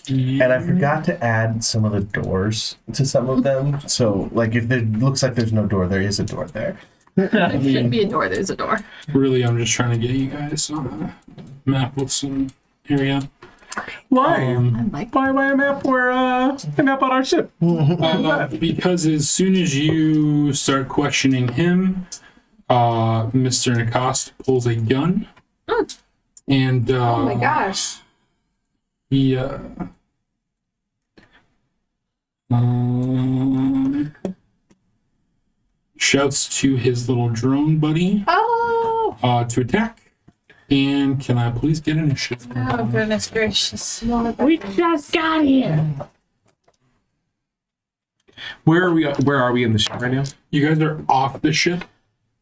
And I forgot to add some of the doors to some of them. So like if there looks like there's no door, there is a door there. There should be a door. There's a door. Really, I'm just trying to get you guys on a map with some area. Why? I like Why a map where a map on our ship? Because as soon as you start questioning him, Mr. Nacoste pulls a gun. And Oh my gosh. he shouts to his little drone buddy Oh. to attack. And can I please get initiative? Oh, goodness gracious. We just got here. Where are we in the ship right now? You guys are off the ship,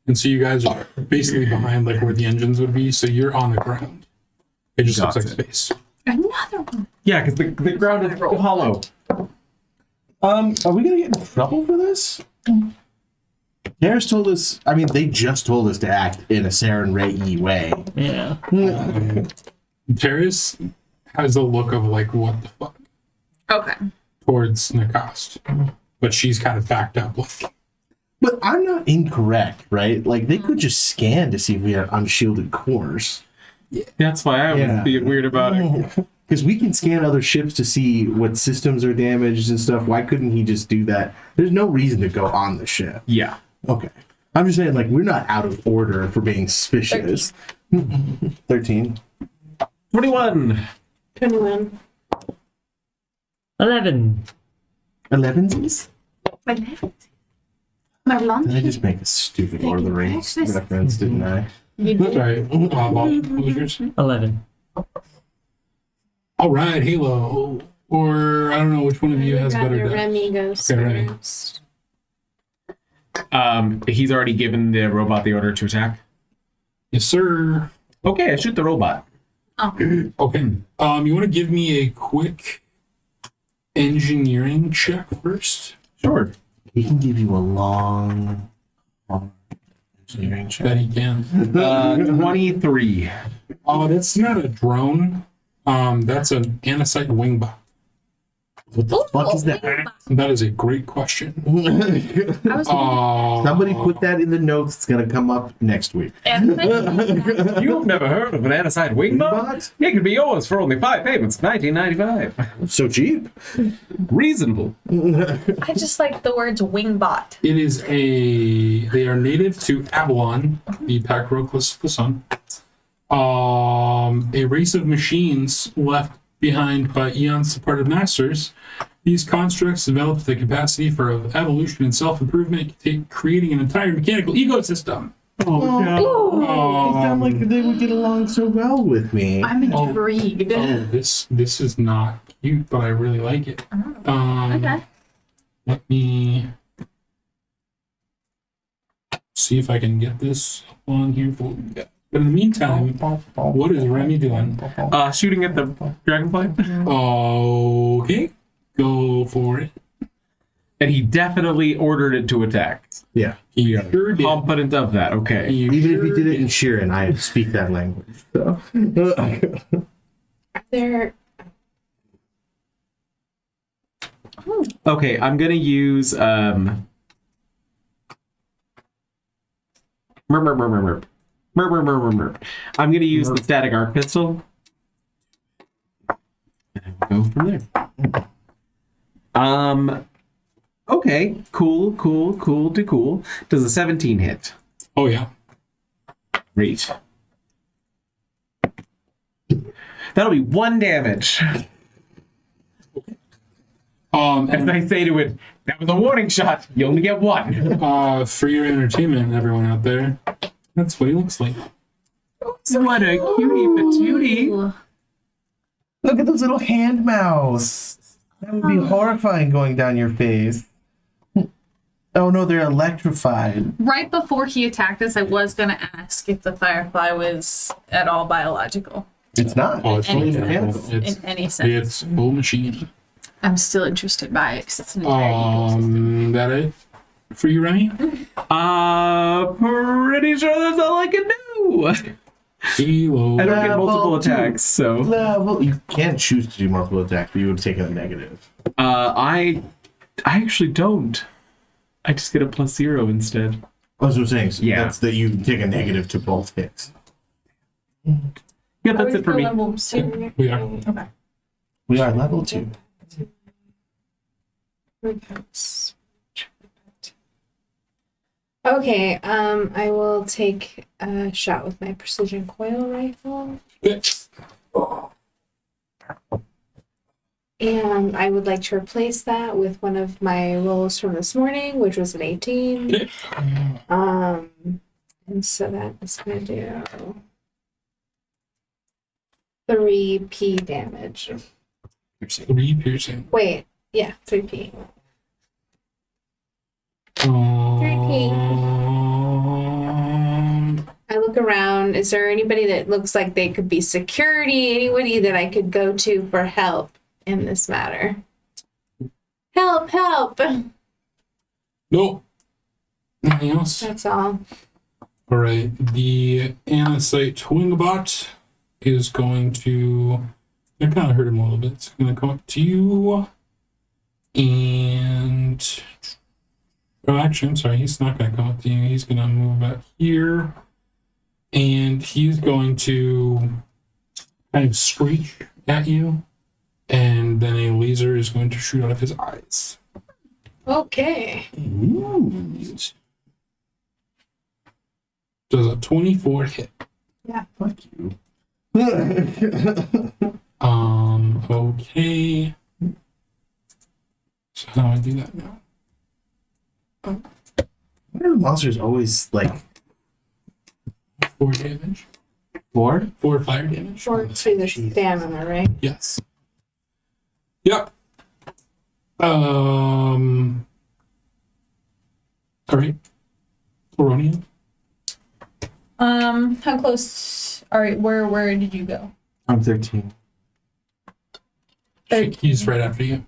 and so you guys are basically behind like where the engines would be. So you're on the ground. It just looks like Got it. space. Another one. Yeah, because the ground is hollow. Are we gonna get in trouble for this? Harris told us. I mean, they just told us to act in a Saren Ray way. Yeah. Terrace has a look of like, what the fuck, Okay. towards Nacoste, but she's kind of backed up. Like, But I'm not incorrect, right? Like they could just scan to see if we had unshielded cores. That's why I Yeah. was being weird about it. Because we can scan other ships to see what systems are damaged and stuff. Why couldn't he just do that? There's no reason to go on the ship. Yeah. Okay. I'm just saying, like, we're not out of order for being suspicious. 13. 21. 21. 11. 11s? My left. My lunch. Did I just make a stupid Lord of the Rings reference, didn't I? sorry, Bob, what was yours? 11. All right, Halo, or I don't know which one of you has better Rather deck. Remy goes Okay, Remy. first. He's already given the robot the order to attack. Yes, sir. Okay, I shoot the robot. Okay. You want to give me a quick engineering check first? Sure. He can give you a long, hard engineering check. Bet he can. 23. Oh, that's not a drone. That's an Anacite wingbot. What the fuck is that? That is a great question. I was Somebody put that in the notes. It's going to come up next week. You've never heard of an Anacite wingbot? Wingbot? It could be yours for only 5 payments, $19.95. So cheap. Reasonable. I just like the words wingbot. It is they are native to Avalon, the Pacroclus of the Sun. A race of machines left behind by eons departed masters. These constructs developed the capacity for evolution and self-improvement, creating an entire mechanical ecosystem. Oh, no. They sound like they would get along so well with me. I'm intrigued. Oh, this is not cute, but I really like it. Okay. Let me see if I can get this on here for you. But in the meantime, what is Remy doing? Shooting at the dragonfly. Okay, go for it. And he definitely ordered it to attack. Yeah. He sure did. Confident of that. Okay. He Even if sure you did it in Sheeran, I speak that language. So. There. Okay, I'm gonna use I'm gonna use the static arc pistol. And go from there. Okay, cool. Does a 17 hit? Oh yeah. Great. That'll be 1 damage. As And I say to it, that was a warning shot. You only get 1. for your entertainment, everyone out there, that's what he looks like. What a cutie patootie. Look at those little hand mouths. That would be horrifying going down your face. Oh no, they're electrified. Right before he attacked us, I was going to ask if the firefly was at all biological It's not. Oh, it's Any full sense. it's, in any sense. it's full machine. I'm still interested by it because it's an entire ecosystem. That it for you, Remy? Pretty sure that's all I can do. Kilo. I don't get Level multiple 2. attacks, so Level. You can choose to do multiple attacks, but you would take a negative. I actually don't. I just get a +0 instead. That's what I'm saying. So Yeah. That's that you take a negative to both hits. Yeah, that's it for me. Level 2. We are. Okay. We are level 2. Okay, I will take a shot with my precision coil rifle. And I would like to replace that with one of my rolls from this morning, which was an 18. And so that is going to do 3p damage. 3 piercing. Wait, yeah, 3p. I look around. Is there anybody that looks like they could be security? Anybody that I could go to for help in this matter? Help, help. Nope. Anything else? That's all. All right. The Anacite Wingbot is going to. I kind of hurt him a little bit. It's going to come up to you. And. Oh, actually, I'm sorry. He's not going to come up to you. He's going to move about here. And he's going to kind of screech at you. And then a laser is going to shoot out of his eyes. Okay. Does a 24 hit. Fuck you. Okay. So how do I do that now? Why are the monsters always like 4 damage. 4? 4 fire damage. For the stamina, right? Yes. Yep. All right. Oronian. How close? All right, where did you go? I'm 13. He's right after you.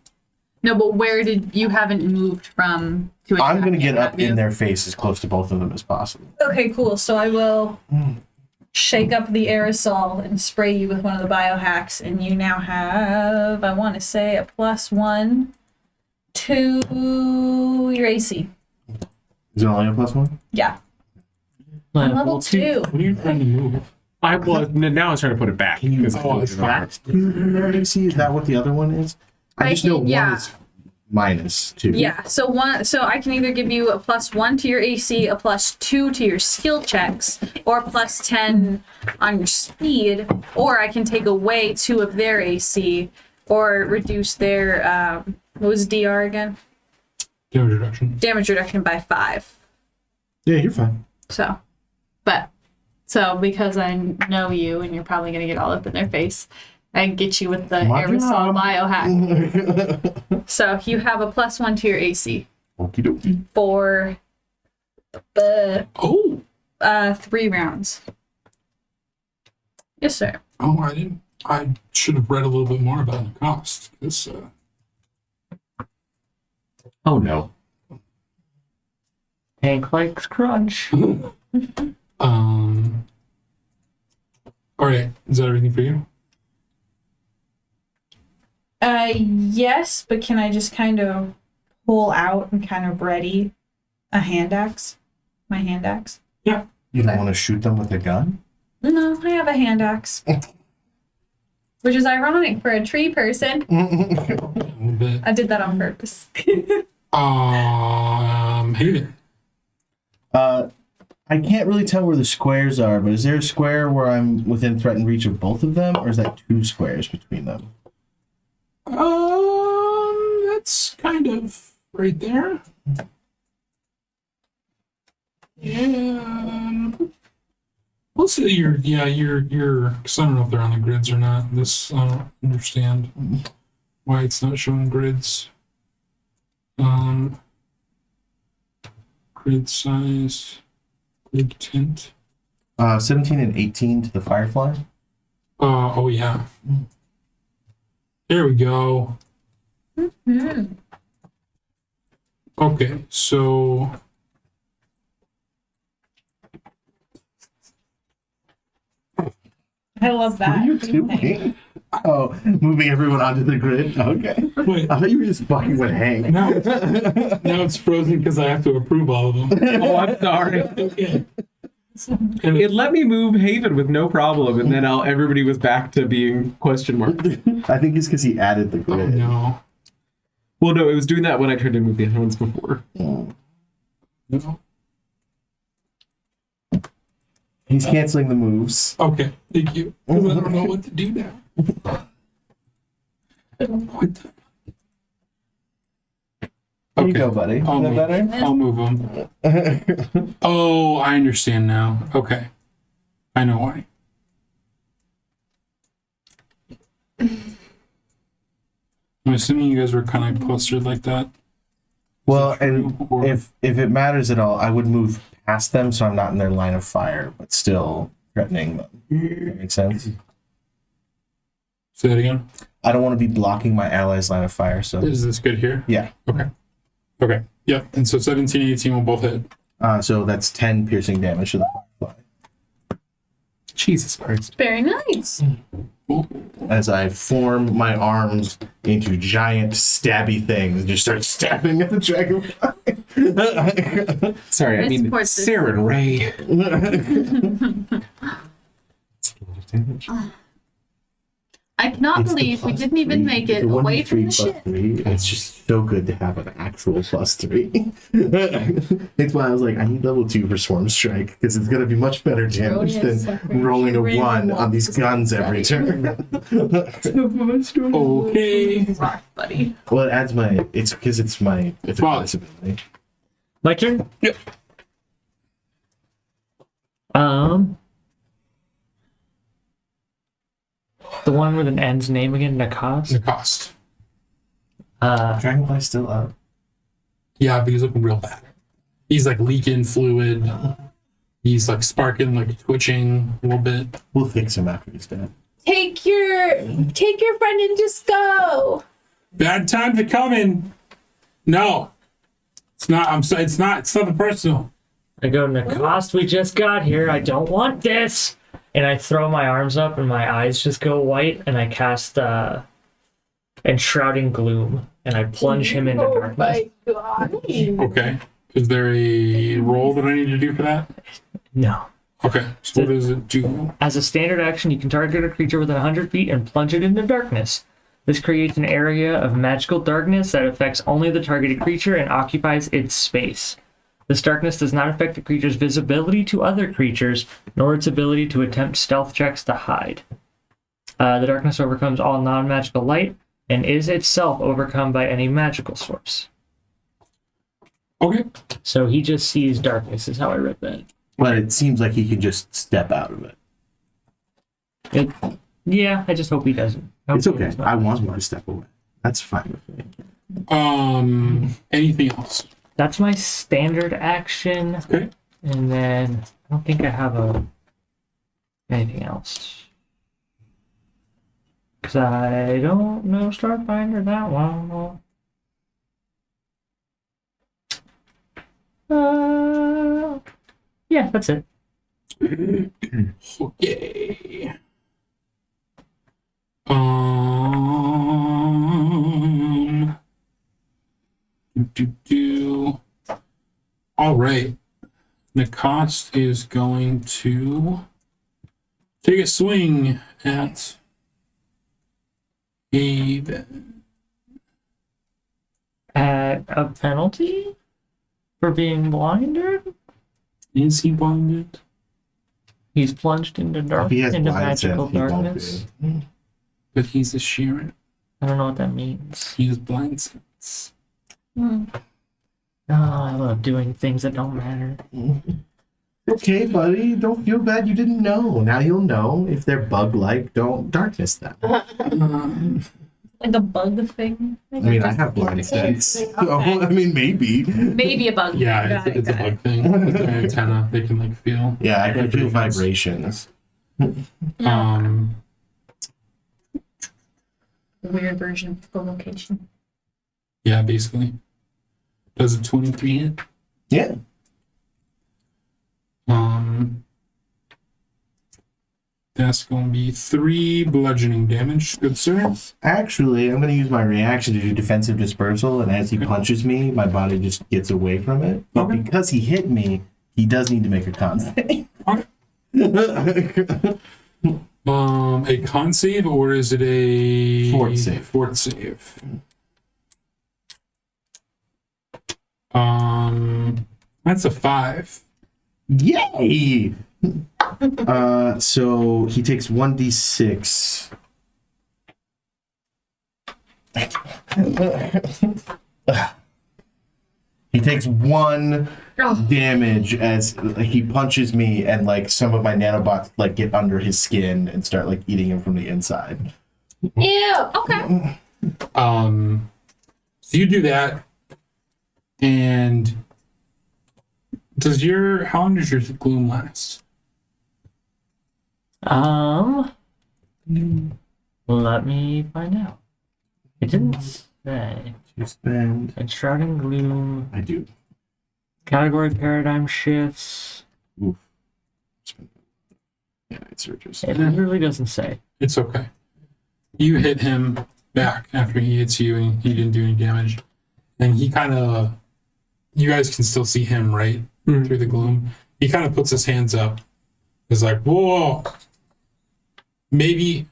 No, but where did you haven't moved from to attack I'm gonna yet, get up have you? in their face as close to both of them as possible. Okay, cool. So I will shake up the aerosol and spray you with one of the biohacks, and you now have, I want to say, a +1 to your AC. Is it only a +1? Yeah. I'm level 2. What are you trying to move? I was now I was trying to put it back. Can you because extract? Their AC? Is that what the other one is? I just know one is -2. Yeah. So I can either give you a +1 to your AC, a +2 to your skill checks, or +10 on your speed, or I can take away 2 of their AC, or reduce their what was DR again? Damage reduction. Damage reduction by 5. Yeah, you're fine. So because I know you and you're probably gonna get all up in their face, I can get you with the My aerosol job. biohack. So you have a +1 to your AC Okie dokie. for Oh, 3 rounds. Yes, sir. Oh, I didn't. I should have read a little bit more about the cost. This. Oh no. Hank likes crunch. All right. Is that everything for you? Yes, but can I just kind of pull out and kind of ready a hand axe? My hand axe? Yeah. You don't want to shoot them with a gun? No, I have a hand axe. Which is ironic for a tree person. A little bit. I did that on purpose. Hayden. I can't really tell where the squares are, but is there a square where I'm within threatened reach of both of them, or is that 2 squares between them? That's kind of right there. Yeah. We'll say you're. Because I don't know if they're on the grids or not. This I don't understand why it's not showing grids. Grid size, grid tint. 17 and 18 to the Firefly. Oh yeah. There we go. Okay, so I love that. What are you doing? Oh, moving everyone onto the grid? Okay. wait. I thought you were just fucking with Hank. Now it's frozen because I have to approve all of them. Oh, I'm sorry. Okay. It let me move Haven with no problem, and then everybody was back to being question mark. I think it's because he added the Oh grid. no. Well, no, it was doing that when I tried to move the other ones before. Oh. No. He's canceling the moves. Okay, thank you. 'Cause I don't know what to do now. What the? There you go, buddy. Is I'll that move, better? I'll move them. Oh, I understand now. Okay. I know why. I'm assuming you guys were kind of clustered like that. Well, Is that and true, or- if it matters at all, I would move past them so I'm not in their line of fire, but still threatening them. That makes sense? Say that again. I don't want to be blocking my allies' line of fire, so Is this good here? yeah. Okay. Okay. Yep. And so 17 and 18 will both hit. So that's 10 piercing damage to the Firefly. Jesus Christ. Very nice. As I form my arms into giant stabby things and just start stabbing at the dragonfly. Sorry, I I mean support this. Saren Ray. I cannot believe we didn't even make it away from the ship. 3. It's just so good to have an actual +3. It's why I was like, I need level 2 for Swarm Strike, because it's going to be much better damage than rolling a 1 on these guns every turn. Okay. Rock, buddy. Well, it adds my... It's because it's my... It's a Fuck. bonus ability. My turn? Yep. The one with an N's name again, Nakaz? The cost. Dragonfly's still up. Yeah, but he's looking real bad. He's like leaking fluid. He's like sparking, like twitching a little bit. We'll fix him after he's dead. Take your friend and just go. Bad times are coming. No, it's not. I'm sorry. It's not. It's nothing personal. I go, Nakaz, we just got here. I don't want this. And I throw my arms up and my eyes just go white and I cast Enshrouding Gloom and I plunge him into Oh darkness. my god. Okay. Is there a roll that I need to do for that? No. Okay. So what does it do? As a standard action, you can target a creature within 100 feet and plunge it into darkness. This creates an area of magical darkness that affects only the targeted creature and occupies its space. This darkness does not affect the creature's visibility to other creatures, nor its ability to attempt stealth checks to hide. The darkness overcomes all non-magical light and is itself overcome by any magical source. Okay. So he just sees darkness, is how I read that. But it seems like he can just step out of it. Yeah, I just hope he doesn't. I hope It's he okay. does not. I want him to step away. That's fine with me. Anything else? That's my standard action. Okay. And then I don't think I have anything else. Because I don't know Starfinder that well. Yeah, that's it. Okay. All right. The cost is going to take a swing at At a penalty for being blinded? Is he blinded? He's plunged into If he has into blind magical sense, he won't darkness. be. But he's a Sheeran. I don't know what that means. He has blind sense. Oh, I love doing things that don't matter. Okay, buddy, don't feel bad you didn't know. Now you'll know. If they're bug-like, don't darkness them. Like a bug thing? I mean, I have blind sense. So, I mean, maybe. Maybe a bug. Yeah, Got it, it's a got it. bug thing. With their antenna, they can like feel. Yeah, I can feel vibrations. Weird version of provocation. Yeah, basically. Does a 23 hit? Yeah. That's going to be 3 bludgeoning damage. Good sir. Actually, I'm going to use my reaction to do defensive dispersal, and as he punches me, my body just gets away from it. But Okay. because he hit me, he does need to make a con save. A con save, or is it a Fort save. Fort save. That's a 5. Yay! So he takes 1d6. He takes 1 damage as he punches me, and like some of my nanobots like get under his skin and start like eating him from the inside. Ew. Okay. So you do that, and how long does your gloom last? Let me find out. It didn't say. You spend. Enshrouding gloom. I do. Category paradigm shifts. Oof. Yeah, it surges. It literally doesn't say. It's okay. You hit him back after he hits you, and he didn't do any damage. And he kind of, you guys can still see him, right? Through the gloom. He kind of puts his hands up. He's like, whoa. Maybe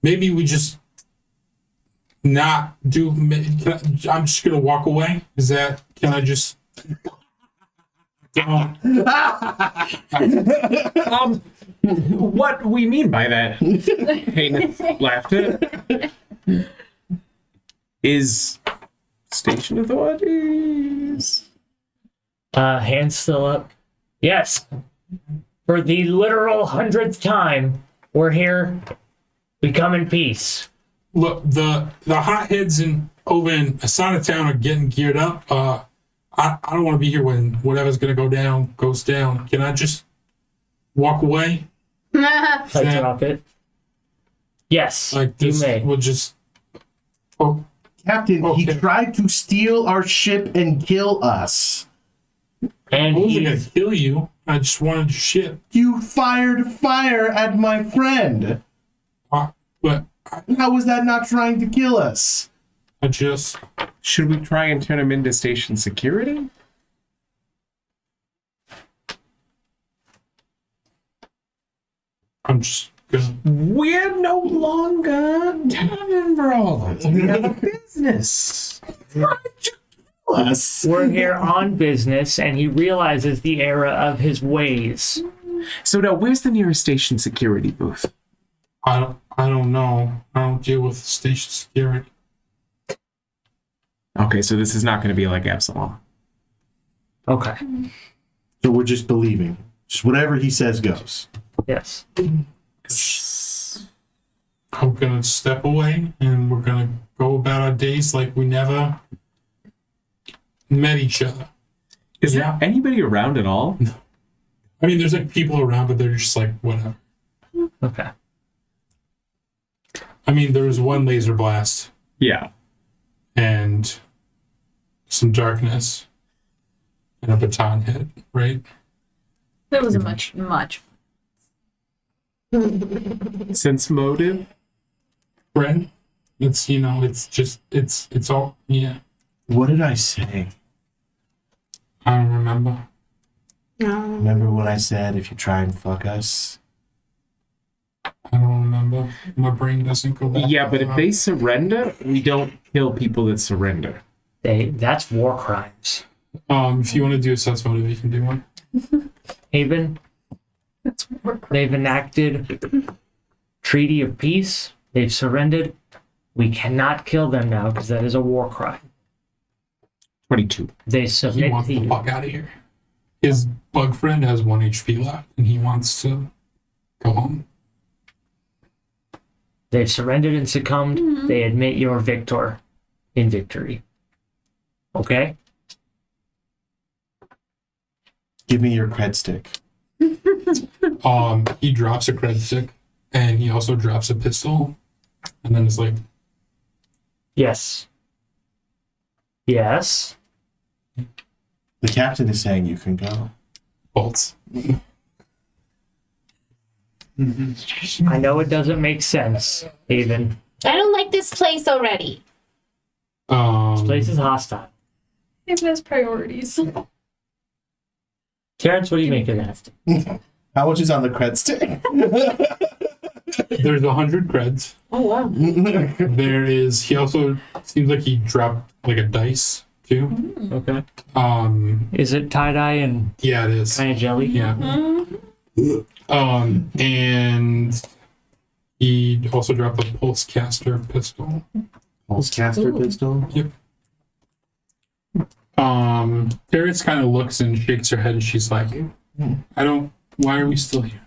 we just not do. I'm just gonna walk away. Can I just? What we mean by that, Hayden laughed at, is station authorities. Hands still up. Yes. For the literal 100th time, we're here. We come in peace. Look, the hotheads over in Asana Town are getting geared up. I don't want to be here when whatever's gonna go down goes down. Can I just walk away? I drop it. Yes, Like you this? may. We'll just. Oh, Captain, he Okay. tried to steal our ship and kill us. And I wasn't he gonna kill you. I just wanted your ship. You fired fire at my friend. But How was that not trying to kill us? I just. Should we try and turn him into station security? I'm just gonna. We're no longer tavern brawlers. We have a business. Us. we're here on business, and he realizes the error of his ways. So now, where's the nearest station security booth? I don't know. I don't deal with station security. Okay, so this is not going to be like Absalom. Okay. So we're just believing. Just whatever he says goes. Yes. I'm gonna step away, and we're gonna go about our days like we never met each other. Is Yeah. there anybody around at all? I mean, there's like people around, but they're just like whatever. Okay. I mean, there was one laser blast Yeah. and some darkness and a baton hit, right? There wasn't much. Sense motive. Brent, it's, you know, it's all, yeah. What did I say? I don't remember. Remember when I said if you try and fuck us? I don't remember. My brain doesn't go back. Yeah, but that if far. they surrender, we don't kill people that surrender. That's war crimes. If you want to do a sense motive, you can do one. Haven, That's more they've enacted treaty of peace. They've surrendered. We cannot kill them now because that is a war crime. 22. They He submit wants to the you. fuck out of here. His bug friend has 1 HP left, and he wants to go home. They've surrendered and succumbed. They admit you're victor in victory. Okay? Give me your cred stick. He drops a cred stick, and he also drops a pistol, and then it's like, Yes. Yes. The captain is saying you can go. bolts. I know it doesn't make sense, Haven. I don't like this place already. This place is hostile. It has priorities. Terrence, what do you make of that? How much is on the cred stick? There's 100 creds. Oh wow. There is. He also seems like he dropped like a dice too. Okay. Is it tie-dye and Yeah, it is. kind of jelly? Yeah. And he also dropped a pulse caster pistol. Pulse caster pistol. Terrence kind of looks and shakes her head, and she's like, why are we still here?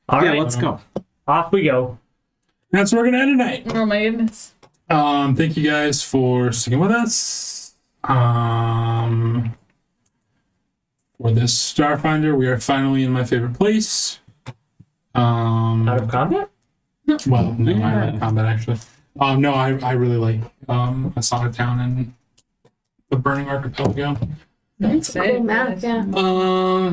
All Yeah, right, let's go. off we go. That's where we're gonna end tonight. Oh my goodness. Thank you guys for sticking with us. For this Starfinder, we are finally in my favorite place. Out of combat? Well, no, I Yeah. like combat actually. No, I really like Asana Town and the Burning Archipelago. That's a cool map, yeah. And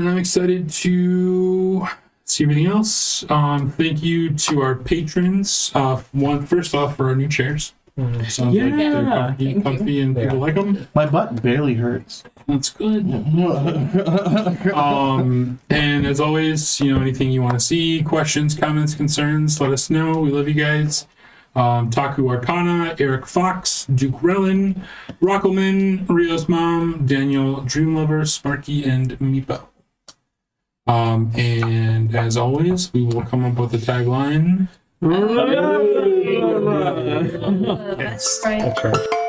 I'm excited to see everything else. Thank you to our patrons. First off, for our new chairs. Sounds like they're comfy and people like them. My butt barely hurts. That's good. And as always, anything you want to see, questions, comments, concerns, let us know. We love you guys. Taku Arcana, Eric Fox, Duke Relin, Rockelman, Rio's mom, Daniel Dreamlover, Sparky, and Meepo. And as always, we will come up with a tagline. That's right. That's right.